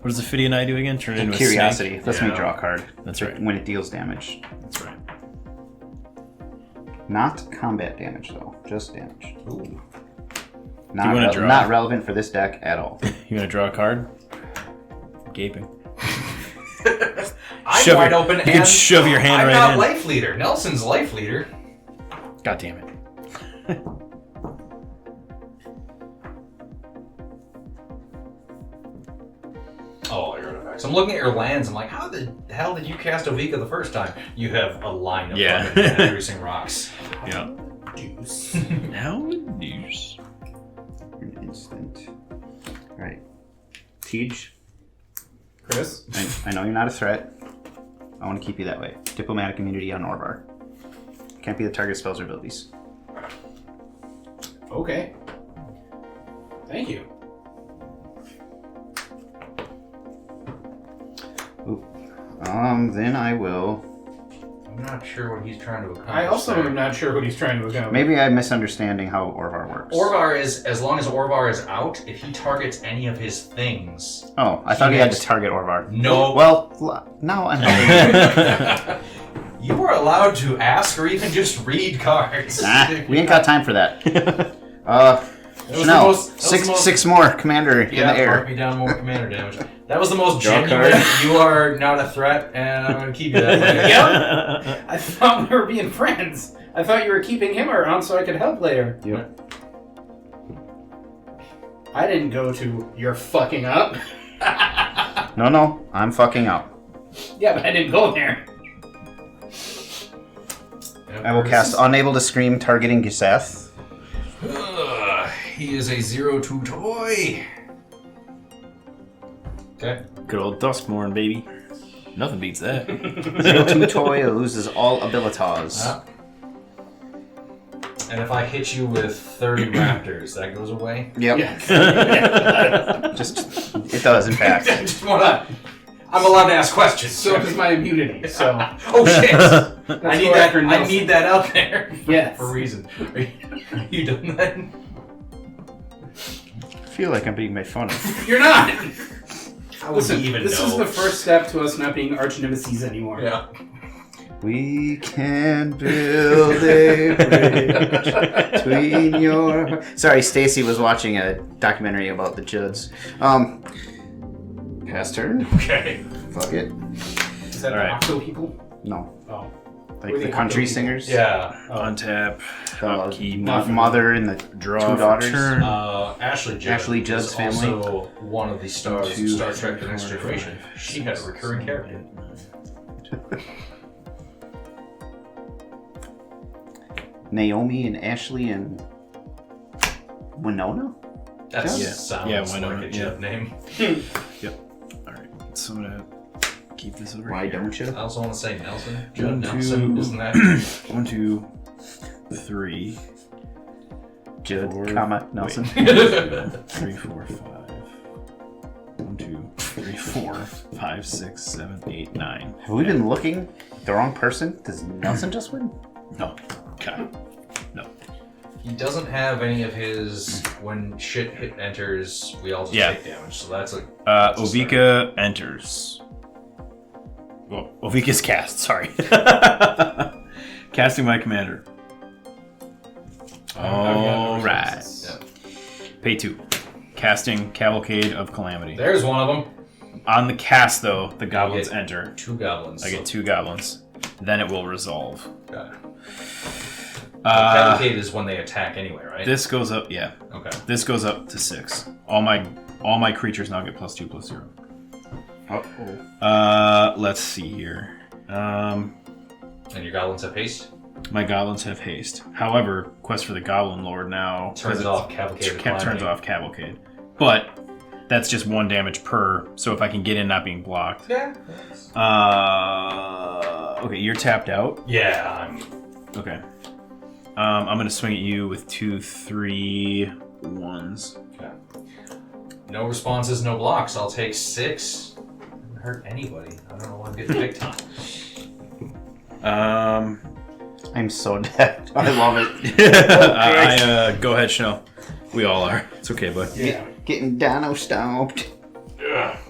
What does the Ophidian Eye do again? Turn it into a
Curiosity.
snake?
Lets
Yeah.
me draw a card.
That's right.
When it deals damage.
That's right.
Not combat damage though, just damage.
Ooh.
Not,
wanna draw?
not relevant for this deck at all.
You gonna draw a card? Gaping.
I'm
Shove
wide
your-
open
you
and
can shove your hand
I'm
right
not
in.
life leader. Nelson's life leader.
God damn it.
Oh, your artifacts. I'm looking at your lands. I'm like, how the hell did you cast Ovika the first time? You have a line of fucking producing rocks.
Yeah.
Deuce.
How deuce.
An instant. Alright. Siege,
Chris?
I know you're not a threat. I want to keep you that way. Diplomatic immunity on Orvar. Can't be the target spells or abilities.
Okay. Thank you.
Ooh. Then I will.
I'm not sure what he's trying to accomplish.
I also
there.
am not sure what he's trying to accomplish.
Maybe I'm misunderstanding how Orvar works.
Orvar is, as long as Orvar is out, if he targets any of his things.
Oh, I thought he had
makes-
to target Orvar.
No.
Well, now I'm helping you.
You are allowed to ask or even just read cards.
We ain't got time for that.
That was
Chanel,
the most- that was the most-
six more commander in the
Yeah,
air.
mark me down more commander damage. That was the most
Draw a
genuine.
card.
You are not a threat, and I'm going to keep you that way.
Yep. I thought we were being friends. I thought you were keeping him around so I could help later.
Yep.
I didn't go to you're fucking up.
No, I'm fucking up.
Yeah, but I didn't go there.
I will cast Unable to Scream, targeting Gishath.
He is a 0/2 toy. Okay.
Good old Duskmorn, baby. Nothing beats that.
0/2 toy loses all abilitas.
And if I hit you with 30 raptors, that goes away?
Yep.
Yeah.
Just it does, in fact.
Just wanna... I'm allowed to ask questions.
So does my immunity. So
Oh shit!
that's
I need
why
that.
after
I
Nelson-
need that out there.
Yes.
For a reason. Are you done then?
I feel like I'm being made fun of.
You're not.
How would
Listen,
you even
this
know?
is the first step to us not being arch nemesis anymore.
Yeah.
We can build a bridge between your... Sorry, Stacy was watching a documentary about the Judds. Pass turn.
Okay.
Fuck it.
Is that
All right.
Octo people?
No.
Oh.
Like
Were
the
they
country
Octo people?
singers.
Yeah.
Untap.
The
Upkeep.
mother and the
Draw
two
for
daughters.
turn.
Ashley Judd.
Ashley Judd's
is
family.
Also one of the stars of
2,
Star Trek: The
3,
Next
4,
Generation.
5,
She had a
6,
recurring
7,
character.
8, 9.
Naomi and Ashley and Winona?
That
Yeah.
sounds
Yeah, why not?
like a Judd name.
Alright, so I'm gonna keep this over
Why
here.
don't you?
I also want to say Nelson.
One,
Judd Nelson,
two.
isn't that?
1, 2, 3.
Judd,
Four.
comma, Nelson.
3, 4, 5. 1, 2, 3, 4, 5, 6, 7, 8, 9.
Have we been looking at the wrong person? Does Nelson just win?
No. Okay. No.
He doesn't have any of his when shit hit enters, we all just
Yeah.
take damage. So that's a
Ovika enters. Well, Ovika's cast, sorry. Casting my commander. Alright.
Yeah.
Pay 2. Casting Cavalcade of Calamity.
There's one of them.
On the cast, though, the goblins
get
enter.
2 goblins.
I get 2 goblins. Then it will resolve.
Got it. Cavalcade is when they attack anyway, right?
This goes up, yeah.
Okay.
This goes up to 6. All my creatures now get +2/+0.
Uh-oh.
Let's see here.
And your goblins have haste?
My goblins have haste. However, Quest for the Goblin Lord now
Turns off Cavalcade of Calamity.
turns off Cavalcade. But that's just 1 damage per, so if I can get in not being blocked.
Yeah.
Okay, you're tapped out.
Yeah, I'm...
Okay. I'm gonna swing at you with 2, 3 1s.
Okay. No responses, no blocks. I'll take 6. Doesn't hurt anybody. I don't know why I'm getting big time.
I'm so dead. I love it.
Go ahead, Chanel. We all are. It's okay, bud.
Yeah.
Getting dino stomped.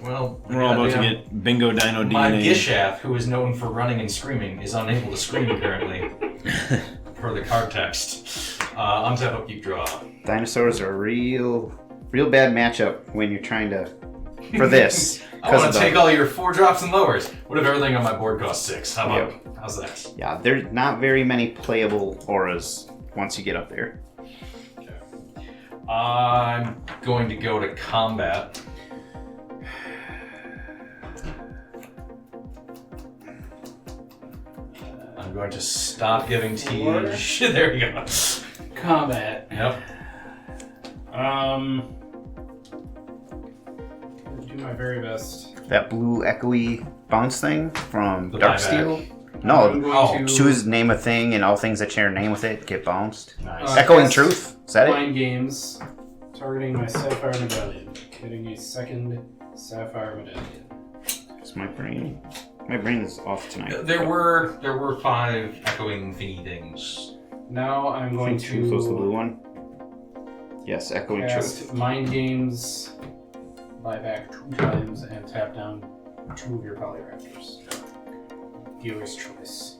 Well,
We're all about to get Bingo Dino
My
DNA.
Gishath, who is known for running and screaming, is unable to scream currently. Per the card text. Untap, upkeep, draw.
Dinosaurs are a real bad matchup when you're trying to for this.
I want to take all your 4 drops and lowers. What if everything on my board costs 6? How's that?
Yeah, there's not very many playable auras once you get up there.
Okay. I'm going to go to combat. I'm going to stop giving Tej. There you go.
Combat.
Yep.
Do my very best.
That blue echoey bounce thing from
The
Darksteel?
I'm
No,
going to
choose name a thing and all things that share a name with it get bounced.
Nice.
Echoing
cast
Truth? Is that it?
Mind games, targeting my Sapphire Medallion, getting a second Sapphire Medallion.
It's my brain. My brain is off tonight.
There were 5 echoing thingy things.
Now I'm going
Truth was the blue
to
one? Yes, Echoing
cast
Truth.
Mind Games, buy back 2 times, and tap down 2 of your Polyraptors. Dealer's choice.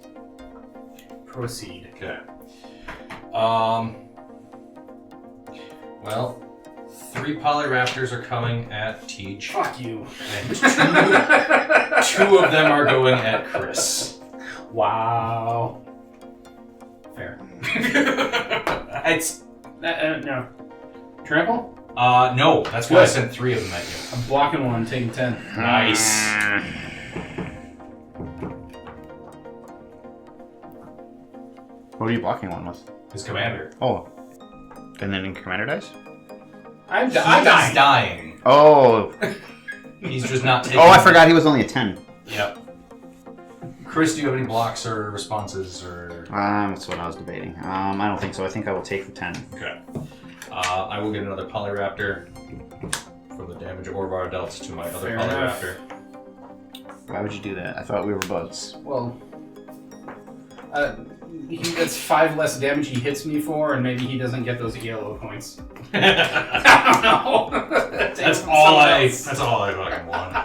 Proceed.
Okay. Well, 3 Polyraptors are coming at Tej.
Fuck you.
And 2 of them are going at Chris.
Wow. Fair.
It's
No. Trample?
no, that's why I sent 3 of them at you.
I'm blocking 1, taking 10.
Nice.
What are you blocking one with?
His commander.
Oh. And then in Commander dice?
I'm
He's
dying.
dying.
Oh.
He's just not taking.
Oh, I forgot he was only a 10.
Yep. Chris, do you have any blocks or responses or?
That's what I was debating. I don't think so. I think I will take the 10.
Okay. I will get another Polyraptor for the damage Orvar dealt to my other
Fair
Polyraptor.
Why would you do that? I thought we were buds.
Well, he gets 5 less damage he hits me for, and maybe he doesn't get those ELO points. I don't know.
That's all I fucking want.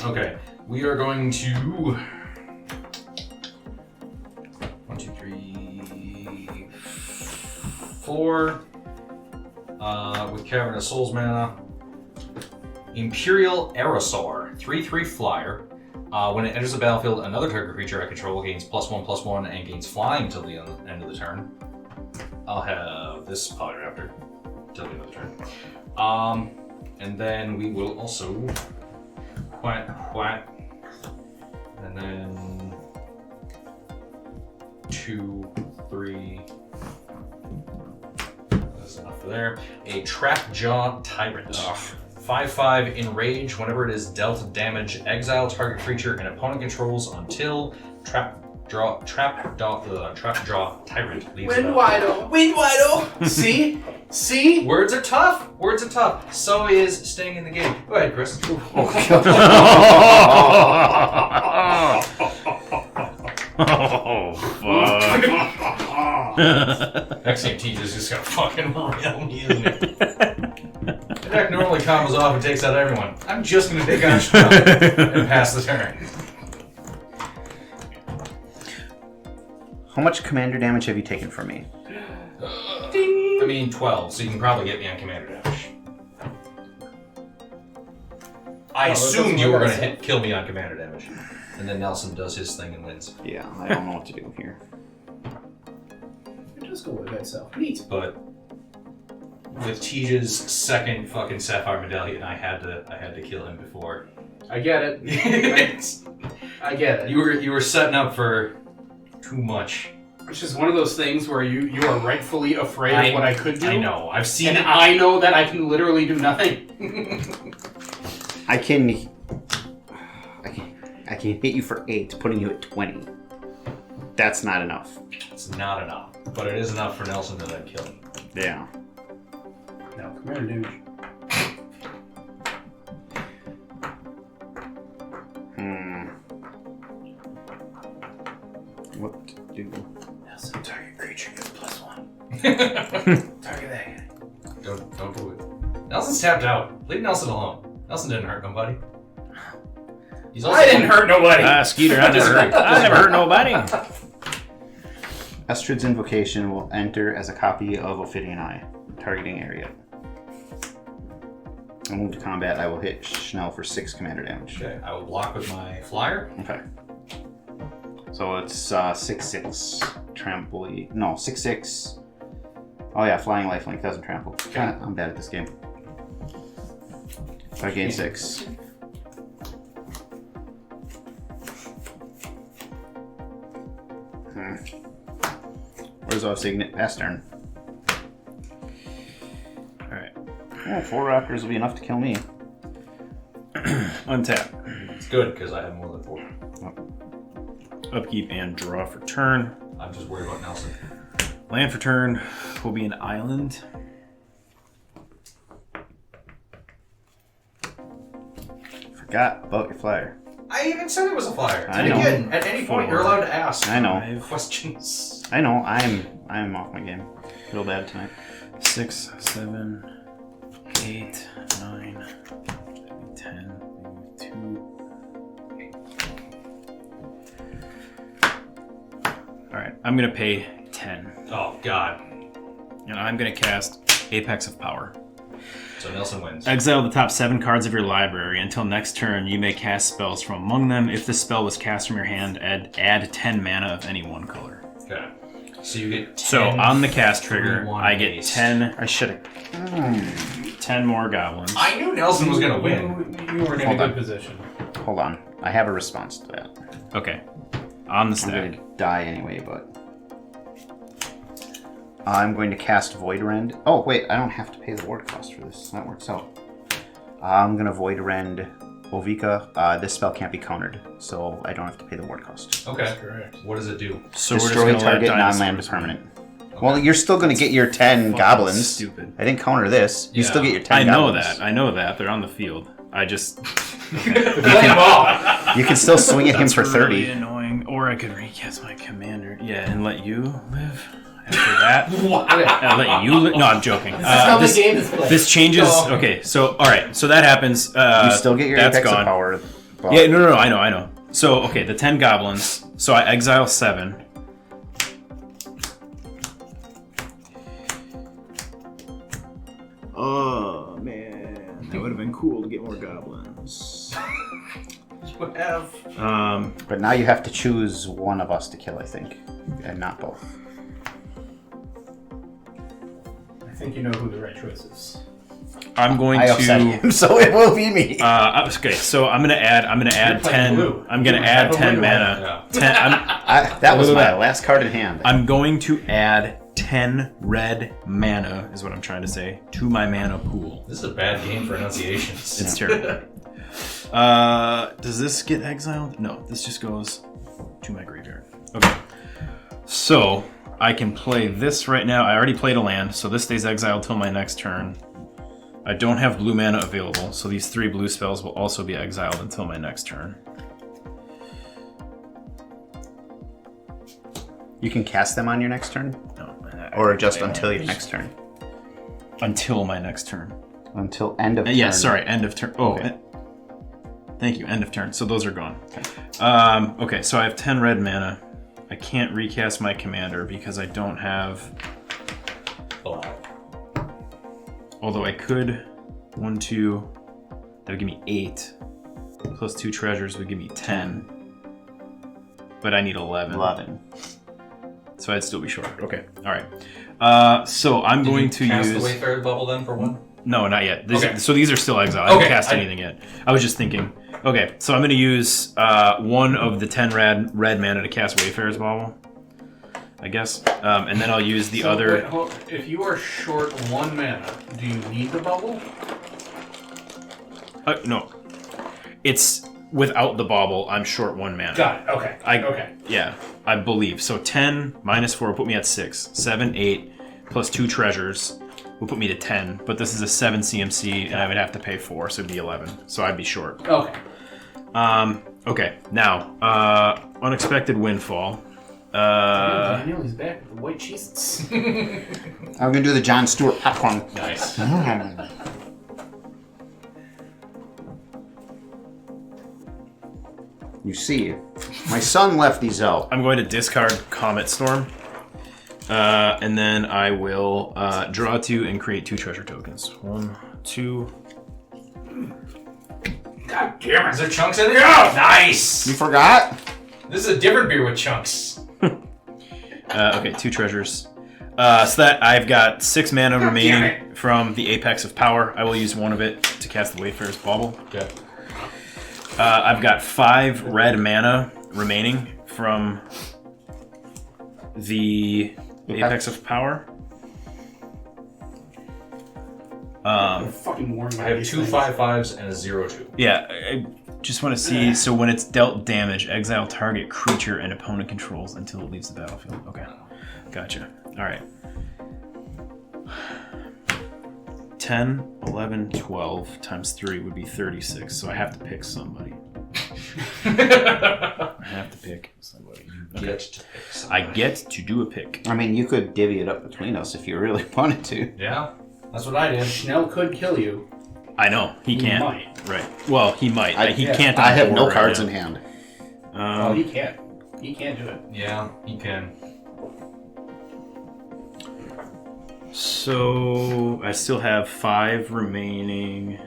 Okay. We are going to 1, 2, 3, 4. With Cavern of Souls mana. Imperial Aerosaur, 3/3 flyer. When it enters the battlefield, another target creature I control gains +1/+1 and gains flying till the end of the turn. I'll have this Polyraptor till the end of the turn. And then we will also whack, and then 2, 3. That's enough for there. A Trapjaw Tyrant. 5/5 enrage. Whenever it is dealt damage, exile target creature and opponent controls until Trapjaw Tyrant leaves the battlefield.
Wind Wido. See? See?
Words are tough. Words are tough. So is staying in the game. Go ahead, Chris.
Oh, fuck.
Next game, Tejas just gonna fucking rail me, isn't it? The deck normally combos off and takes out everyone. I'm just gonna take on Strong and pass the turn.
How much commander damage have you taken from me?
I mean 12, so you can probably get me on commander damage. I assumed you were gonna kill me on commander damage. And then Nelson does his thing and wins.
Yeah, I don't know what to do here.
Just go with itself. Neat.
But with Tej's second fucking Sapphire Medallion, I had to kill him before.
I get it. I get it.
You were setting up for too much.
It's just one of those things where you are rightfully afraid of what I could do.
I know. I've seen
And
it.
I know that I can literally do nothing.
I can hit you for 8, putting you at 20. That's not enough.
It's not enough, but it is enough for Nelson to then kill him.
Yeah.
No, commander damage.
What to do?
Nelson, target creature gets +1. Target that guy.
Don't do it. Nelson's tapped out. Leave Nelson alone. Nelson didn't hurt nobody. He's also
I didn't hurt nobody.
Skeeter, I never hurt nobody.
Estrid's Invocation will enter as a copy of Ophidian Eye, targeting Eriette. I move to combat. I will hit Schnell for 6 commander damage.
Okay, I will block with my flyer.
Okay. So it's 6/6 trample. No, 6/6. Oh yeah, flying lifelink doesn't trample.
Okay.
I'm bad at this game. I gain 6. Where's our signet? Pass turn.
Alright.
Oh, 4 rockers will be enough to kill me.
Untap.
It's good because I have more than 4.
Upkeep and draw for turn.
I'm just worried about Nelson.
Land for turn will be an island.
Forgot about your flyer.
I even said it was a flyer.
I
And
know.
again, at any point, you're allowed to ask
I know.
questions.
I know. I'm off my game. Feel bad tonight.
6, 7, 8, 9, 10, 2. Alright, I'm gonna pay 10.
Oh, God.
And I'm gonna cast Apex of Power.
So Nelson wins.
Exile the top 7 cards of your library. Until next turn, you may cast spells from among them. If the spell was cast from your hand, add 10 mana of any one color.
Okay. So you get 10.
So on the cast trigger,
3/1
I get
haste.
10.
I should have.
10 more goblins.
I knew Nelson was going to win.
You were in a
Hold
good
on.
position.
Hold on. I have a response to that.
Okay. On the
I'm
stack.
going to die anyway, but... I'm going to cast Void Rend. Oh, wait, I don't have to pay the ward cost for this. That works out. I'm going to Void Rend Ovika. This spell can't be countered, so I don't have to pay the ward cost.
Okay.
Correct.
What does it do?
So we're just
Destroy
gonna let
target
dinosaurs
non-land
win.
permanent. Well, you're still going to get your 10 goblins.
Stupid.
I didn't counter this. You
Yeah.
still get your 10
I know
goblins.
that. I know that. They're on the field. I just...
Play them all.
You can still swing at him
That's
for 30.
really annoying. Or I could recast my commander. Yeah, and let you live. After that, I'll let you live. No, I'm joking.
How the game is played.
This changes.
Oh.
Okay, so all right, so that happens.
You still get your
that's
Apex
gone.
of Power. but-
Yeah, no, I know. So okay, the 10 goblins. So I exile 7. Oh man, that would have been cool to get more goblins.
You have.
But now you have to choose one of us to kill, I think. And not both.
I think you know who the right choice is.
I'm going
I upset
to.
him, so it will be me.
Okay, so I'm gonna add
playing
10.
blue.
I'm gonna
You
add
have a
10
blue
mana.
one.
10.
That was
wait,
my
wait.
last card in hand.
I'm going to add 10 red mana, is what I'm trying to say, to my mana pool.
This is a bad game for enunciations.
It's terrible. Does this get exiled? No, this just goes to my graveyard. Okay. So, I can play this right now. I already played a land, so this stays exiled till my next turn. I don't have blue mana available, so these 3 blue spells will also be exiled until my next turn.
You can cast them on your next turn?
No,
Or just until your next turn?
Until my next turn.
Until end of turn.
Yeah, sorry, end of turn. Oh,
Okay.
thank you, end of turn. So those are gone. Okay, so I have 10 red mana. I can't recast my commander because I don't have... Although I could... 1, 2... That would give me 8. Plus 2 treasures would give me 10. But I need 11.
11.
So I'd still be short. Okay, alright. So I'm going to
cast
use...
the Wayfarer's Bubble then for one?
No, not yet.
Okay.
So these are still exiled. I haven't
Okay,
cast anything yet. I was just thinking. Okay, so I'm going to use one of the 10 red mana to cast Wayfarer's Bauble, I guess. And then I'll use the other...
Wait, hold, if you are short 1 mana, do you need the bubble?
No. It's without the bauble, I'm short 1 mana.
Got it. Okay. Okay.
Yeah, I believe. So 10 minus 4 will put me at 6. 7, 8, plus 2 treasures will put me to 10. But this is a 7 CMC, and I would have to pay 4, so it'd be 11. So I'd be short.
Okay.
Okay, now, unexpected windfall.
Daniel is back with the white cheeses.
I'm going to do the John Stewart popcorn.
Nice.
You see, my son left these out.
I'm going to discard Comet Storm. And then I will draw 2 and create 2 treasure tokens. 1, 2,
God damn it, is there chunks in it? Oh, nice!
You forgot?
This is a different beer with chunks.
Okay, 2 treasures. So that I've got 6 mana remaining from the Apex of Power. I will use one of it to cast the Wayfarer's Bauble.
Okay.
I've got 5 red mana remaining from the Apex of Power.
Fucking warm.
I have 2 5/5s and a 0/2.
Yeah, I just want to see. So when it's dealt damage, exile target creature and opponent controls until it leaves the battlefield. Okay, gotcha. All right. 10, 11, 12 times 3 would be 36. So I have to pick somebody. I have to pick somebody. Okay. I get to do a pick.
I mean, you could divvy it up between us if you really wanted to.
Yeah, that's what I did.
Schnell could kill you.
I know he can't.
Might.
Right. Well, he might. He
yeah.
can't.
I have no
right
cards
now.
in hand.
Oh, he can't. He can't do it.
Yeah, he can.
So I still have 5 remaining.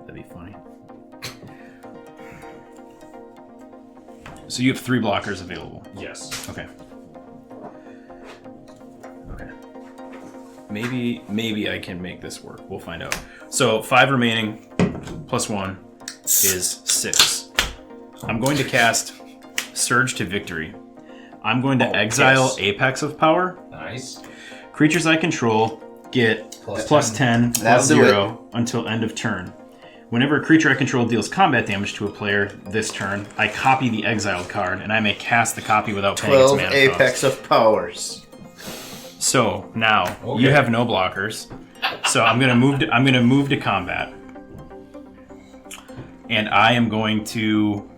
That'd be funny. So you have 3 blockers available.
Yes.
Okay. Okay. Maybe I can make this work. We'll find out. So 5 remaining plus 1 is 6. I'm going to cast Surge to Victory. I'm going to exile Apex of Power.
Nice.
Creatures I control get plus 10, plus
That'll do
0 until end of turn. Whenever a creature I control deals combat damage to a player this turn, I copy the exiled card, and I may cast the copy without paying its
12
mana
Apex
cost.
of Powers.
So now you have no blockers. So I'm gonna move to combat, and I am going to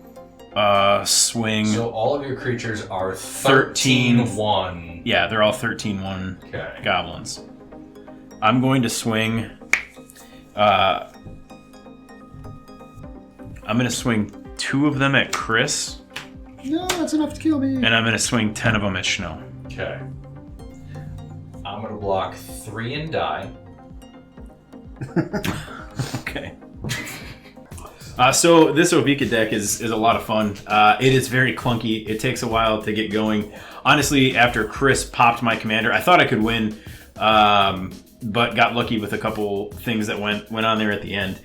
swing.
So all of your creatures are 13/1.
Yeah, they're all 13/1
Okay.
goblins. I'm going to swing. I'm going to swing 2 of them at Chris,
No, that's enough to kill me.
and I'm going to swing 10 of them at Schnell.
Okay. I'm gonna block 3 and die.
Okay. So this Ovika deck is a lot of fun. It is very clunky. It takes a while to get going. Honestly, after Chris popped my commander, I thought I could win, but got lucky with a couple things that went on there at the end.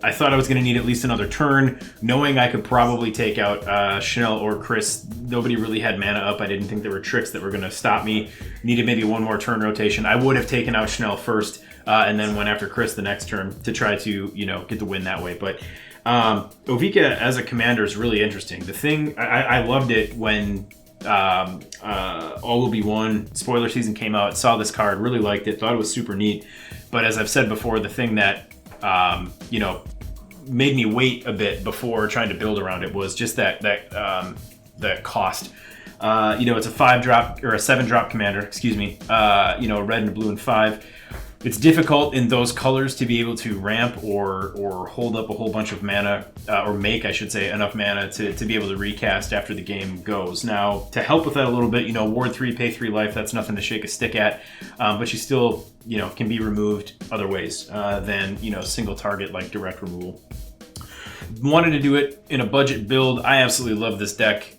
I thought I was going to need at least another turn, knowing I could probably take out Schnell or Chris. Nobody really had mana up. I didn't think there were tricks that were going to stop me. Needed maybe one more turn rotation. I would have taken out Schnell first, and then went after Chris the next turn to try to, get the win that way. But Ovika as a commander is really interesting. The thing, I loved it when All Will Be One spoiler season came out. Saw this card, really liked it, thought it was super neat. But as I've said before, the thing that made me wait a bit before trying to build around it was just that cost. It's a 5-drop or a 7-drop commander, excuse me. Red and blue and 5. It's difficult in those colors to be able to ramp or hold up a whole bunch of mana, or make, I should say, enough mana to be able to recast after the game goes. Now, to help with that a little bit, Ward 3, pay 3 life, that's nothing to shake a stick at, but you still, can be removed other ways than, single target like direct removal. Wanted to do it in a budget build. I absolutely love this deck.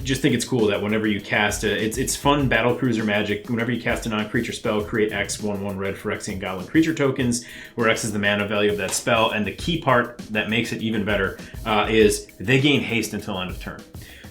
Just think it's cool that whenever you cast it's fun battle cruiser magic. Whenever you cast a non-creature spell, create X 1/1 red Phyrexian Goblin creature tokens, where X is the mana value of that spell. And the key part that makes it even better is they gain haste until end of turn.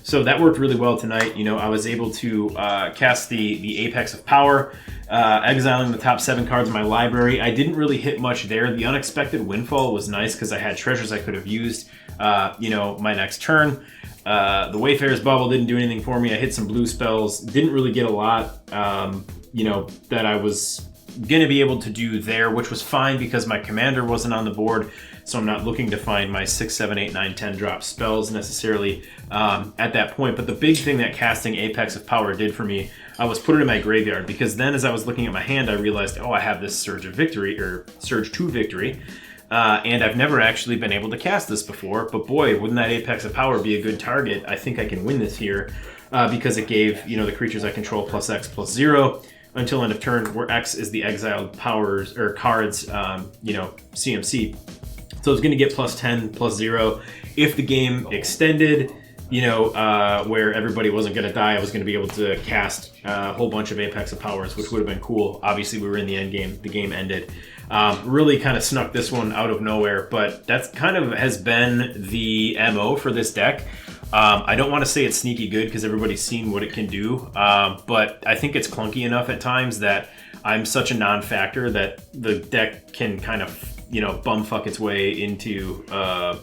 So that worked really well tonight. I was able to cast the Apex of Power, exiling the top 7 cards in my library. I didn't really hit much there. The Unexpected Windfall was nice because I had treasures I could have used, my next turn. The Wayfarer's Bubble didn't do anything for me. I hit some blue spells. Didn't really get a lot, that I was going to be able to do there, which was fine because my commander wasn't on the board. So I'm not looking to find my 6, 7, 8, 9, 10 drop spells necessarily at that point. But the big thing that casting Apex of Power did for me, I was put it in my graveyard, because then as I was looking at my hand, I realized, I have this Surge to Victory. And I've never actually been able to cast this before, but boy, wouldn't that Apex of Power be a good target? I think I can win this here. because it gave, the creatures I control plus X plus 0 until end of turn, where X is the exiled powers or cards, CMC. So it's going to get plus 10 plus 0. If the game extended, where everybody wasn't going to die, I was going to be able to cast a whole bunch of Apex of Powers, which would have been cool. Obviously, we were in the end game. The game ended. Really kind of snuck this one out of nowhere, but that's kind of has been the MO for this deck. I don't want to say it's sneaky good because everybody's seen what it can do, but I think it's clunky enough at times that I'm such a non-factor that the deck can kind of bumfuck its way into, a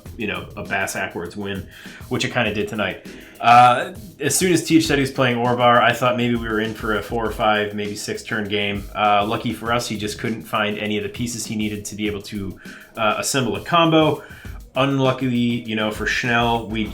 Bass Ackwards win, which it kind of did tonight. As soon as Teach said he was playing Orvar, I thought maybe we were in for a 4 or 5, maybe 6 turn game. Lucky for us, he just couldn't find any of the pieces he needed to be able to assemble a combo. Unluckily, for Schnell, we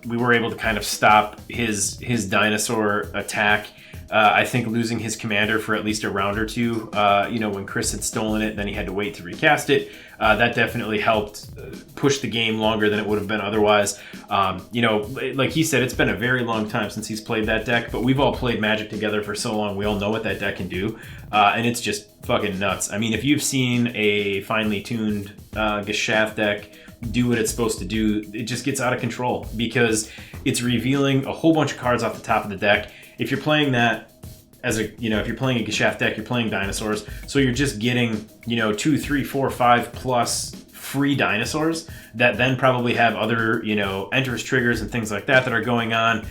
were able to kind of stop his dinosaur attack. I think losing his commander for at least a round or two, when Chris had stolen it, then he had to wait to recast it. That definitely helped push the game longer than it would have been otherwise. Like he said, it's been a very long time since he's played that deck, but we've all played Magic together for so long, we all know what that deck can do, and it's just fucking nuts. I mean, if you've seen a finely tuned Gishath deck do what it's supposed to do, it just gets out of control because it's revealing a whole bunch of cards off the top of the deck. If you're playing that as if you're playing a Gishath deck, you're playing dinosaurs, so you're just getting 2, 3, 4, 5 plus free dinosaurs that then probably have other enters, triggers, and things like that are going on.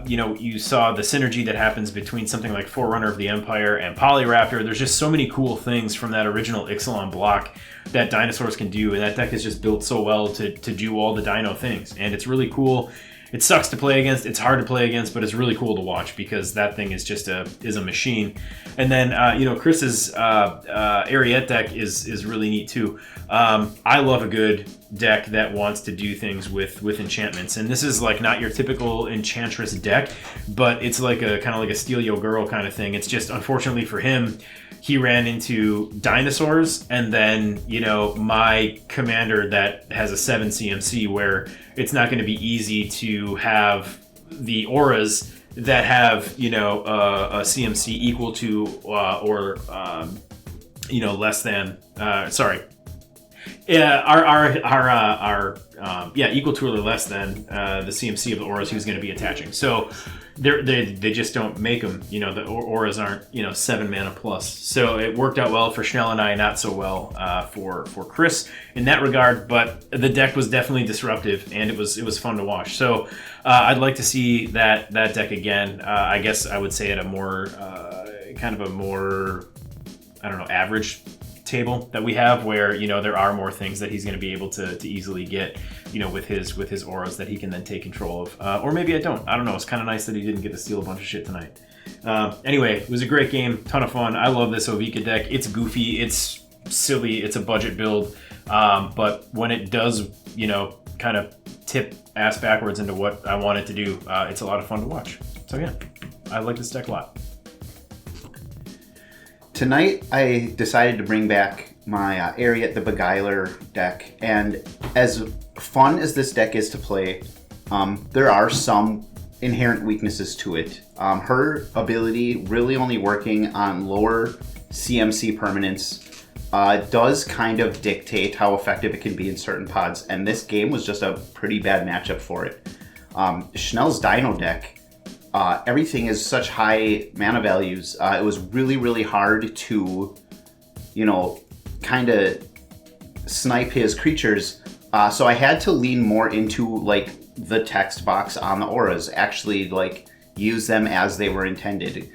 You saw the synergy that happens between something like Forerunner of the Empire and Polyraptor. There's just so many cool things from that original Ixalan block that dinosaurs can do, and that deck is just built so well to do all the dino things, and it's really cool. It sucks to play against, it's hard to play against, but it's really cool to watch because that thing is just a machine. And then Chris's Eriette deck is really neat too. I love a good deck that wants to do things with enchantments, and this is like not your typical enchantress deck, but it's like a kind of like a Steal Yo Girl kind of thing. It's just unfortunately for him, he ran into dinosaurs and then, my commander that has a 7 CMC where it's not going to be easy to have the auras that have, a CMC equal to or less than, equal to or less than the CMC of the auras he was going to be attaching. So they just don't make them. The auras aren't 7 mana plus. So it worked out well for Schnell and I, not so well for Chris in that regard. But the deck was definitely disruptive, and it was fun to watch. So I'd like to see that deck again. I guess I would say at a more average table that we have, where there are more things that he's going to be able to easily get with his auras that he can then take control of, or maybe I don't know. It's kind of nice that he didn't get to steal a bunch of shit tonight. Anyway, it was a great game, ton of fun. I love this Ovika deck. It's goofy, it's silly, it's a budget build, but when it does kind of tip ass backwards into what I want it to do, it's a lot of fun to watch. So yeah, I like this deck a lot.
Tonight, I decided to bring back my Eriette the Beguiler deck, and as fun as this deck is to play, there are some inherent weaknesses to it. Her ability, really only working on lower CMC permanents, does kind of dictate how effective it can be in certain pods, and this game was just a pretty bad matchup for it. Schnell's Dino deck, everything is such high mana values. It was really, really hard to, kind of snipe his creatures. So I had to lean more into the text box on the auras, actually use them as they were intended.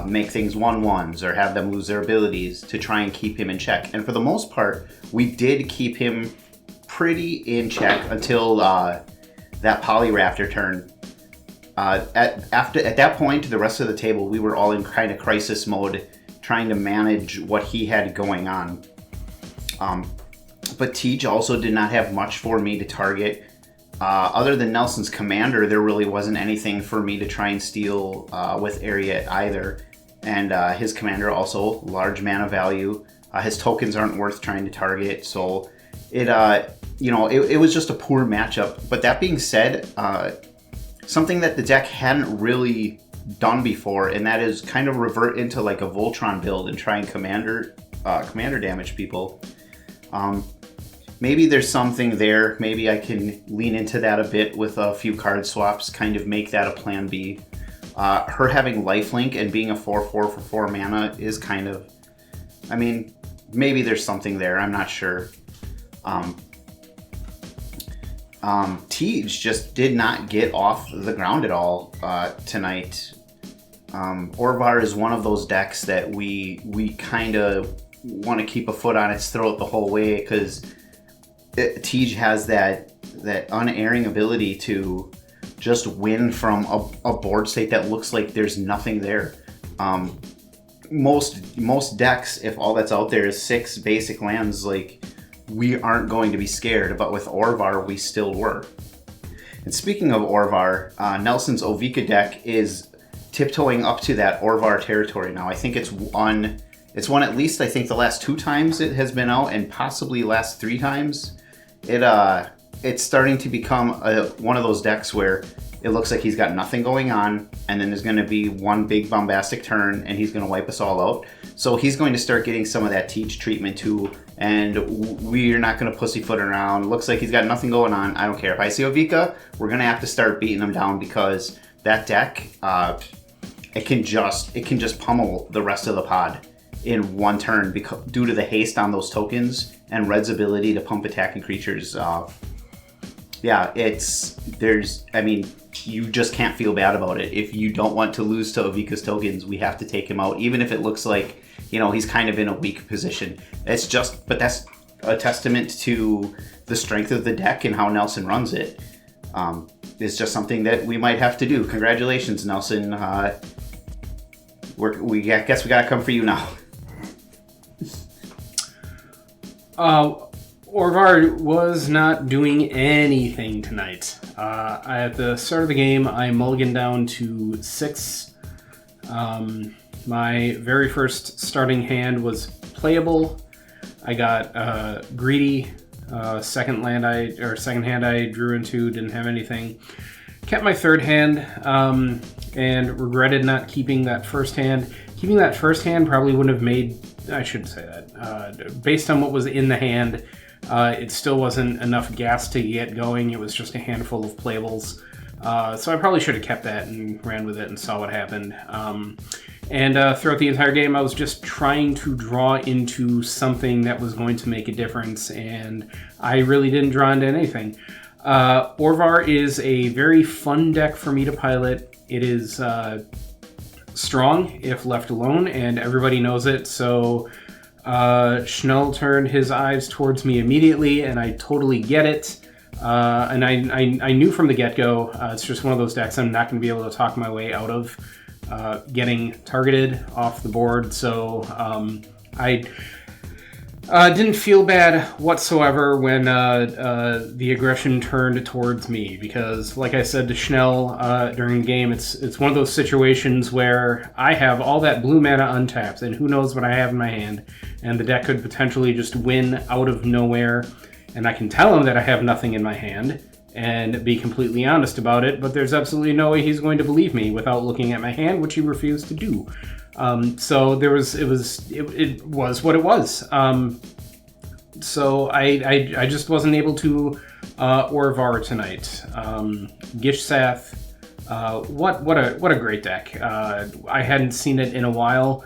Make things 1/1s or have them lose their abilities to try and keep him in check. And for the most part, we did keep him pretty in check until that Polyraptor turn. At that point, the rest of the table, we were all in kind of crisis mode, trying to manage what he had going on. But Tej also did not have much for me to target. Other than Nelson's commander, there really wasn't anything for me to try and steal with Eriette either. And his commander also, large mana value. His tokens aren't worth trying to target, so it was just a poor matchup. But that being said, something that the deck hadn't really done before, and that is kind of revert into like a Voltron build and try and commander damage people. Maybe there's something there. Maybe I can lean into that a bit with a few card swaps, kind of make that a plan B. Her having lifelink and being a 4/4 for 4 mana is kind of, I mean, maybe there's something there. I'm not sure. Tej just did not get off the ground at all tonight. Orvar is one of those decks that we kind of want to keep a foot on its throat the whole way, because Tej has that unerring ability to just win from a board state that looks like there's nothing there. Most decks, if all that's out there is 6 basic lands, like, we aren't going to be scared, but with Orvar we still were. And speaking of Orvar, Nelson's Ovika deck is tiptoeing up to that Orvar territory now. I think it's won at least, I think, the last 2 times it has been out, and possibly last 3 times. It's starting to become one of those decks where it looks like he's got nothing going on, and then there's going to be one big bombastic turn, and he's going to wipe us all out. So he's going to start getting some of that Tej treatment too, and we're not going to pussyfoot around. Looks like he's got nothing going on. I don't care. If I see Ovika, we're going to have to start beating him down, because that deck, it can just pummel the rest of the pod in one turn due to the haste on those tokens and Red's ability to pump attacking creatures. You just can't feel bad about it. If you don't want to lose to Ovika's tokens, we have to take him out, even if it looks like, he's kind of in a weak position. But that's a testament to the strength of the deck and how Nelson runs it. It's just something that we might have to do. Congratulations, Nelson. I guess we gotta come for you now.
Orvar was not doing anything tonight. At the start of the game, I mulliganed down to 6. My very first starting hand was playable. I got greedy. Second hand I drew into, didn't have anything. Kept my third hand, and regretted not keeping that first hand. Keeping that first hand probably wouldn't have made, I shouldn't say that. Based on what was in the hand, it still wasn't enough gas to get going. It was just a handful of playables. So I probably should have kept that and ran with it and saw what happened. And throughout the entire game, I was just trying to draw into something that was going to make a difference, and I really didn't draw into anything. Orvar is a very fun deck for me to pilot. It is strong if left alone, and everybody knows it, so Schnell turned his eyes towards me immediately, and I totally get it. And I knew from the get-go, it's just one of those decks I'm not going to be able to talk my way out of getting targeted off the board, so I didn't feel bad whatsoever when the aggression turned towards me, because, like I said to Schnell during the game, it's one of those situations where I have all that blue mana untapped, and who knows what I have in my hand, and the deck could potentially just win out of nowhere, and I can tell him that I have nothing in my hand and be completely honest about it, but there's absolutely no way he's going to believe me without looking at my hand, which he refused to do. So it was what it was. So I just wasn't able to Orvar tonight. Gishath, what a great deck. I hadn't seen it in a while.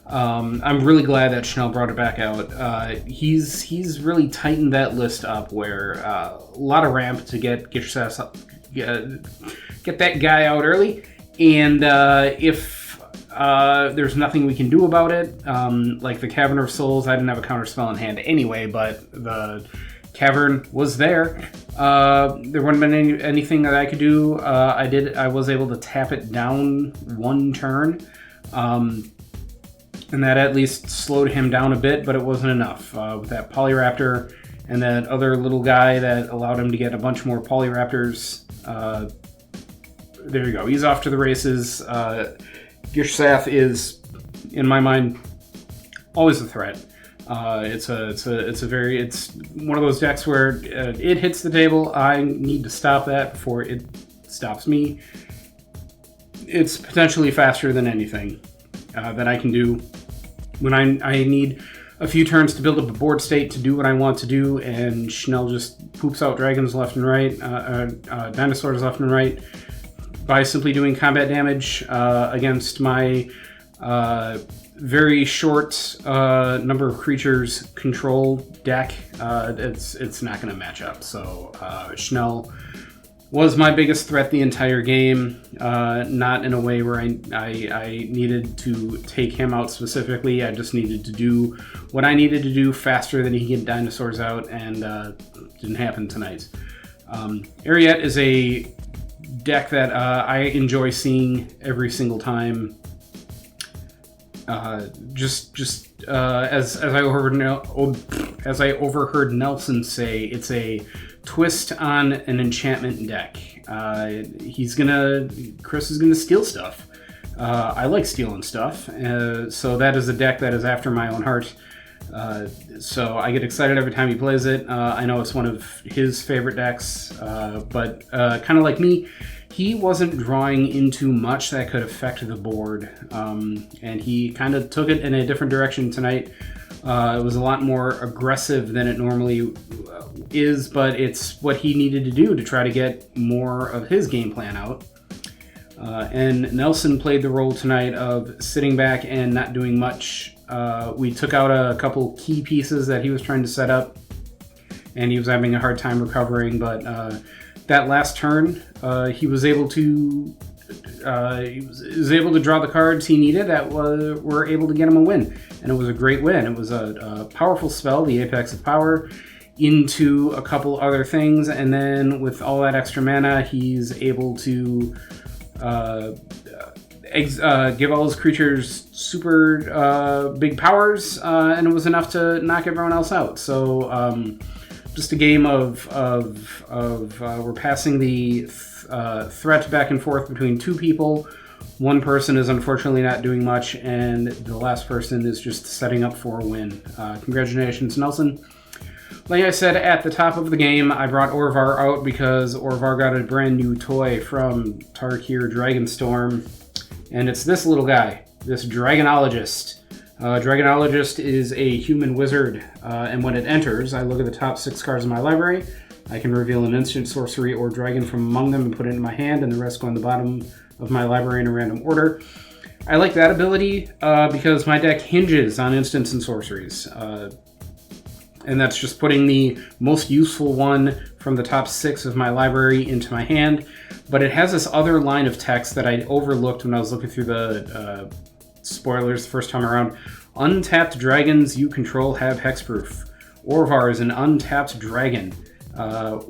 I'm really glad that Schnell brought it back out. He's really tightened that list up where a lot of ramp to get Gishath up, get that guy out early, and if there's nothing we can do about it, like the Cavern of Souls, I didn't have a counterspell in hand anyway, but the Cavern was there. There wouldn't have been anything that I could do. I was able to tap it down one turn, and that at least slowed him down a bit, but it wasn't enough. With that Polyraptor and that other little guy that allowed him to get a bunch more Polyraptors, there you go. He's off to the races. Gishath is, in my mind, always a threat. It's one of those decks where it hits the table. I need to stop that before it stops me. It's potentially faster than anything that I can do. When I need a few turns to build up a board state to do what I want to do, and Schnell just poops out dragons left and right, dinosaurs left and right, by simply doing combat damage against my very short number of creatures control deck, it's not going to match up. So Schnell was my biggest threat the entire game, not in a way where I needed to take him out specifically. I just needed to do what I needed to do faster than he could get dinosaurs out, and didn't happen tonight. Eriette is a deck that I enjoy seeing every single time. As I overheard Nelson say, it's a twist on an enchantment deck. Chris is gonna steal stuff. I like stealing stuff, so that is a deck that is after my own heart. So I get excited every time he plays it. I know it's one of his favorite decks, but kind of like me, he wasn't drawing into much that could affect the board, and he kind of took it in a different direction tonight. It was a lot more aggressive than it normally is, but it's what he needed to do to try to get more of his game plan out. And Nelson played the role tonight of sitting back and not doing much. We took out a couple key pieces that he was trying to set up, and he was having a hard time recovering, but that last turn, he was able to draw the cards he needed that were able to get him a win, and it was a great win. It was a powerful spell, the Apex of Power, into a couple other things, and then with all that extra mana, he's able to give all his creatures super big powers, and it was enough to knock everyone else out. So just a game of we're passing the threat back and forth between two people. One person is unfortunately not doing much, and the last person is just setting up for a win. Congratulations, Nelson. Like I said at the top of the game, I brought Orvar out because Orvar got a brand new toy from Tarkir Dragonstorm, and it's this little guy, this Dragonologist. Dragonologist is a human wizard, and when it enters, I look at the top 6 cards in my library. I can reveal an instant, sorcery, or dragon from among them and put it in my hand, and the rest go on the bottom of my library in a random order. I like that ability because my deck hinges on instants and sorceries. And that's just putting the most useful one from the top 6 of my library into my hand. But it has this other line of text that I overlooked when I was looking through the spoilers the first time around. Untapped dragons you control have hexproof. Orvar is an untapped dragon.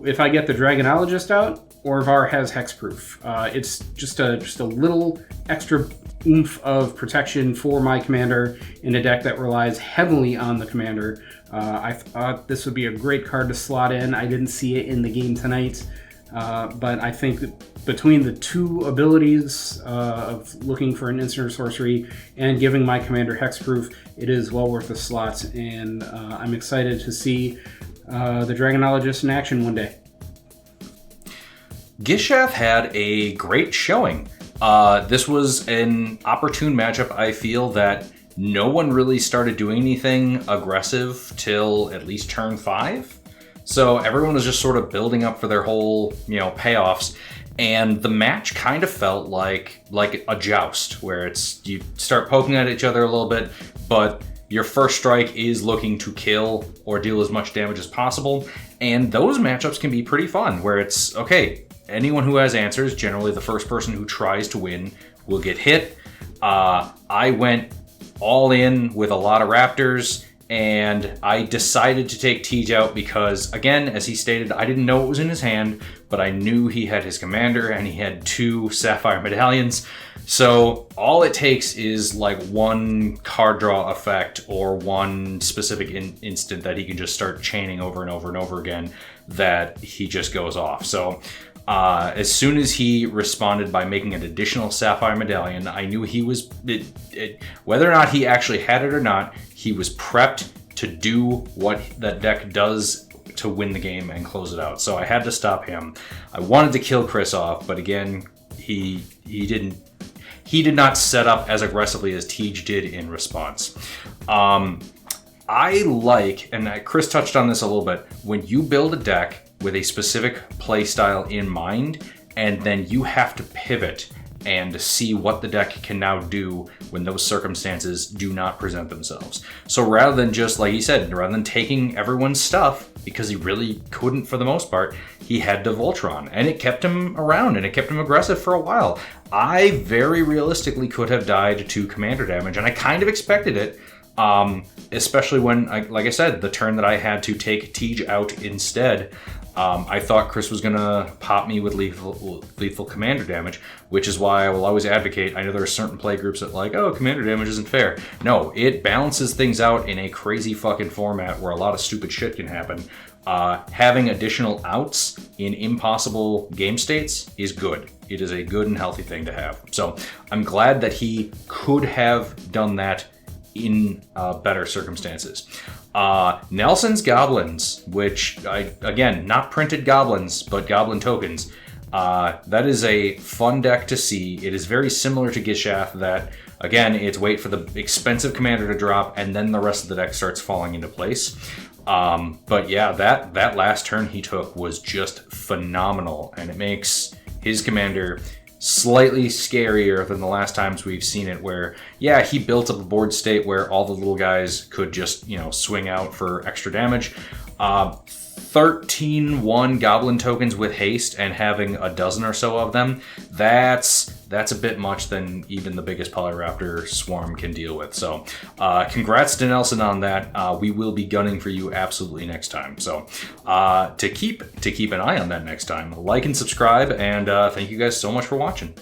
If I get the Dragonologist out, Orvar has hexproof. It's just a little extra oomph of protection for my commander in a deck that relies heavily on the commander. I thought this would be a great card to slot in. I didn't see it in the game tonight, but I think that between the two abilities of looking for an instant or sorcery and giving my commander hexproof, it is well worth the slot, and I'm excited to see the Dragonologist in action one day.
Gishath had a great showing. This was an opportune matchup. I feel that no one really started doing anything aggressive till at least turn 5. So everyone was just sort of building up for their whole, payoffs. And the match kind of felt like a joust, where it's you start poking at each other a little bit, but your first strike is looking to kill or deal as much damage as possible. And those matchups can be pretty fun, where it's, okay, anyone who has answers, generally the first person who tries to win, will get hit. I went all in with a lot of Raptors, and I decided to take Tej out because, again, as he stated, I didn't know what was in his hand, but I knew he had his commander and he had 2 Sapphire Medallions. So all it takes is like one card draw effect or one specific instant that he can just start chaining over and over and over again that he just goes off. So as soon as he responded by making an additional Sapphire Medallion, I knew he was, whether or not he actually had it or not, he was prepped to do what that deck does to win the game and close it out. So I had to stop him. I wanted to kill Chris off, but again, he did not set up as aggressively as Tej did in response. I like, and Chris touched on this a little bit, when you build a deck with a specific play style in mind, and then you have to pivot and see what the deck can now do when those circumstances do not present themselves. So rather than just, like he said, rather than taking everyone's stuff, because he really couldn't for the most part, he had to Voltron, and it kept him around, and it kept him aggressive for a while. I very realistically could have died to commander damage, and I kind of expected it, especially when, like I said, the turn that I had to take Tej out instead, I thought Chris was going to pop me with lethal commander damage, which is why I will always advocate. I know there are certain play groups that like, oh, commander damage isn't fair. No, it balances things out in a crazy fucking format where a lot of stupid shit can happen. Having additional outs in impossible game states is good. It is a good and healthy thing to have. So I'm glad that he could have done that in better circumstances. Nelson's Goblins, which, again, not printed goblins, but goblin tokens. That is a fun deck to see. It is very similar to Gishath that, again, it's wait for the expensive commander to drop, and then the rest of the deck starts falling into place. But yeah, that last turn he took was just phenomenal, and it makes his commander slightly scarier than the last times we've seen it, where, yeah, he built up a board state where all the little guys could just, swing out for extra damage. 13-1 goblin tokens with haste and having a dozen or so of them, that's a bit much than even the biggest Polyraptor swarm can deal with. So congrats to Nelson on that. We will be gunning for you absolutely next time. So to keep an eye on that next time, like and subscribe, and thank you guys so much for watching.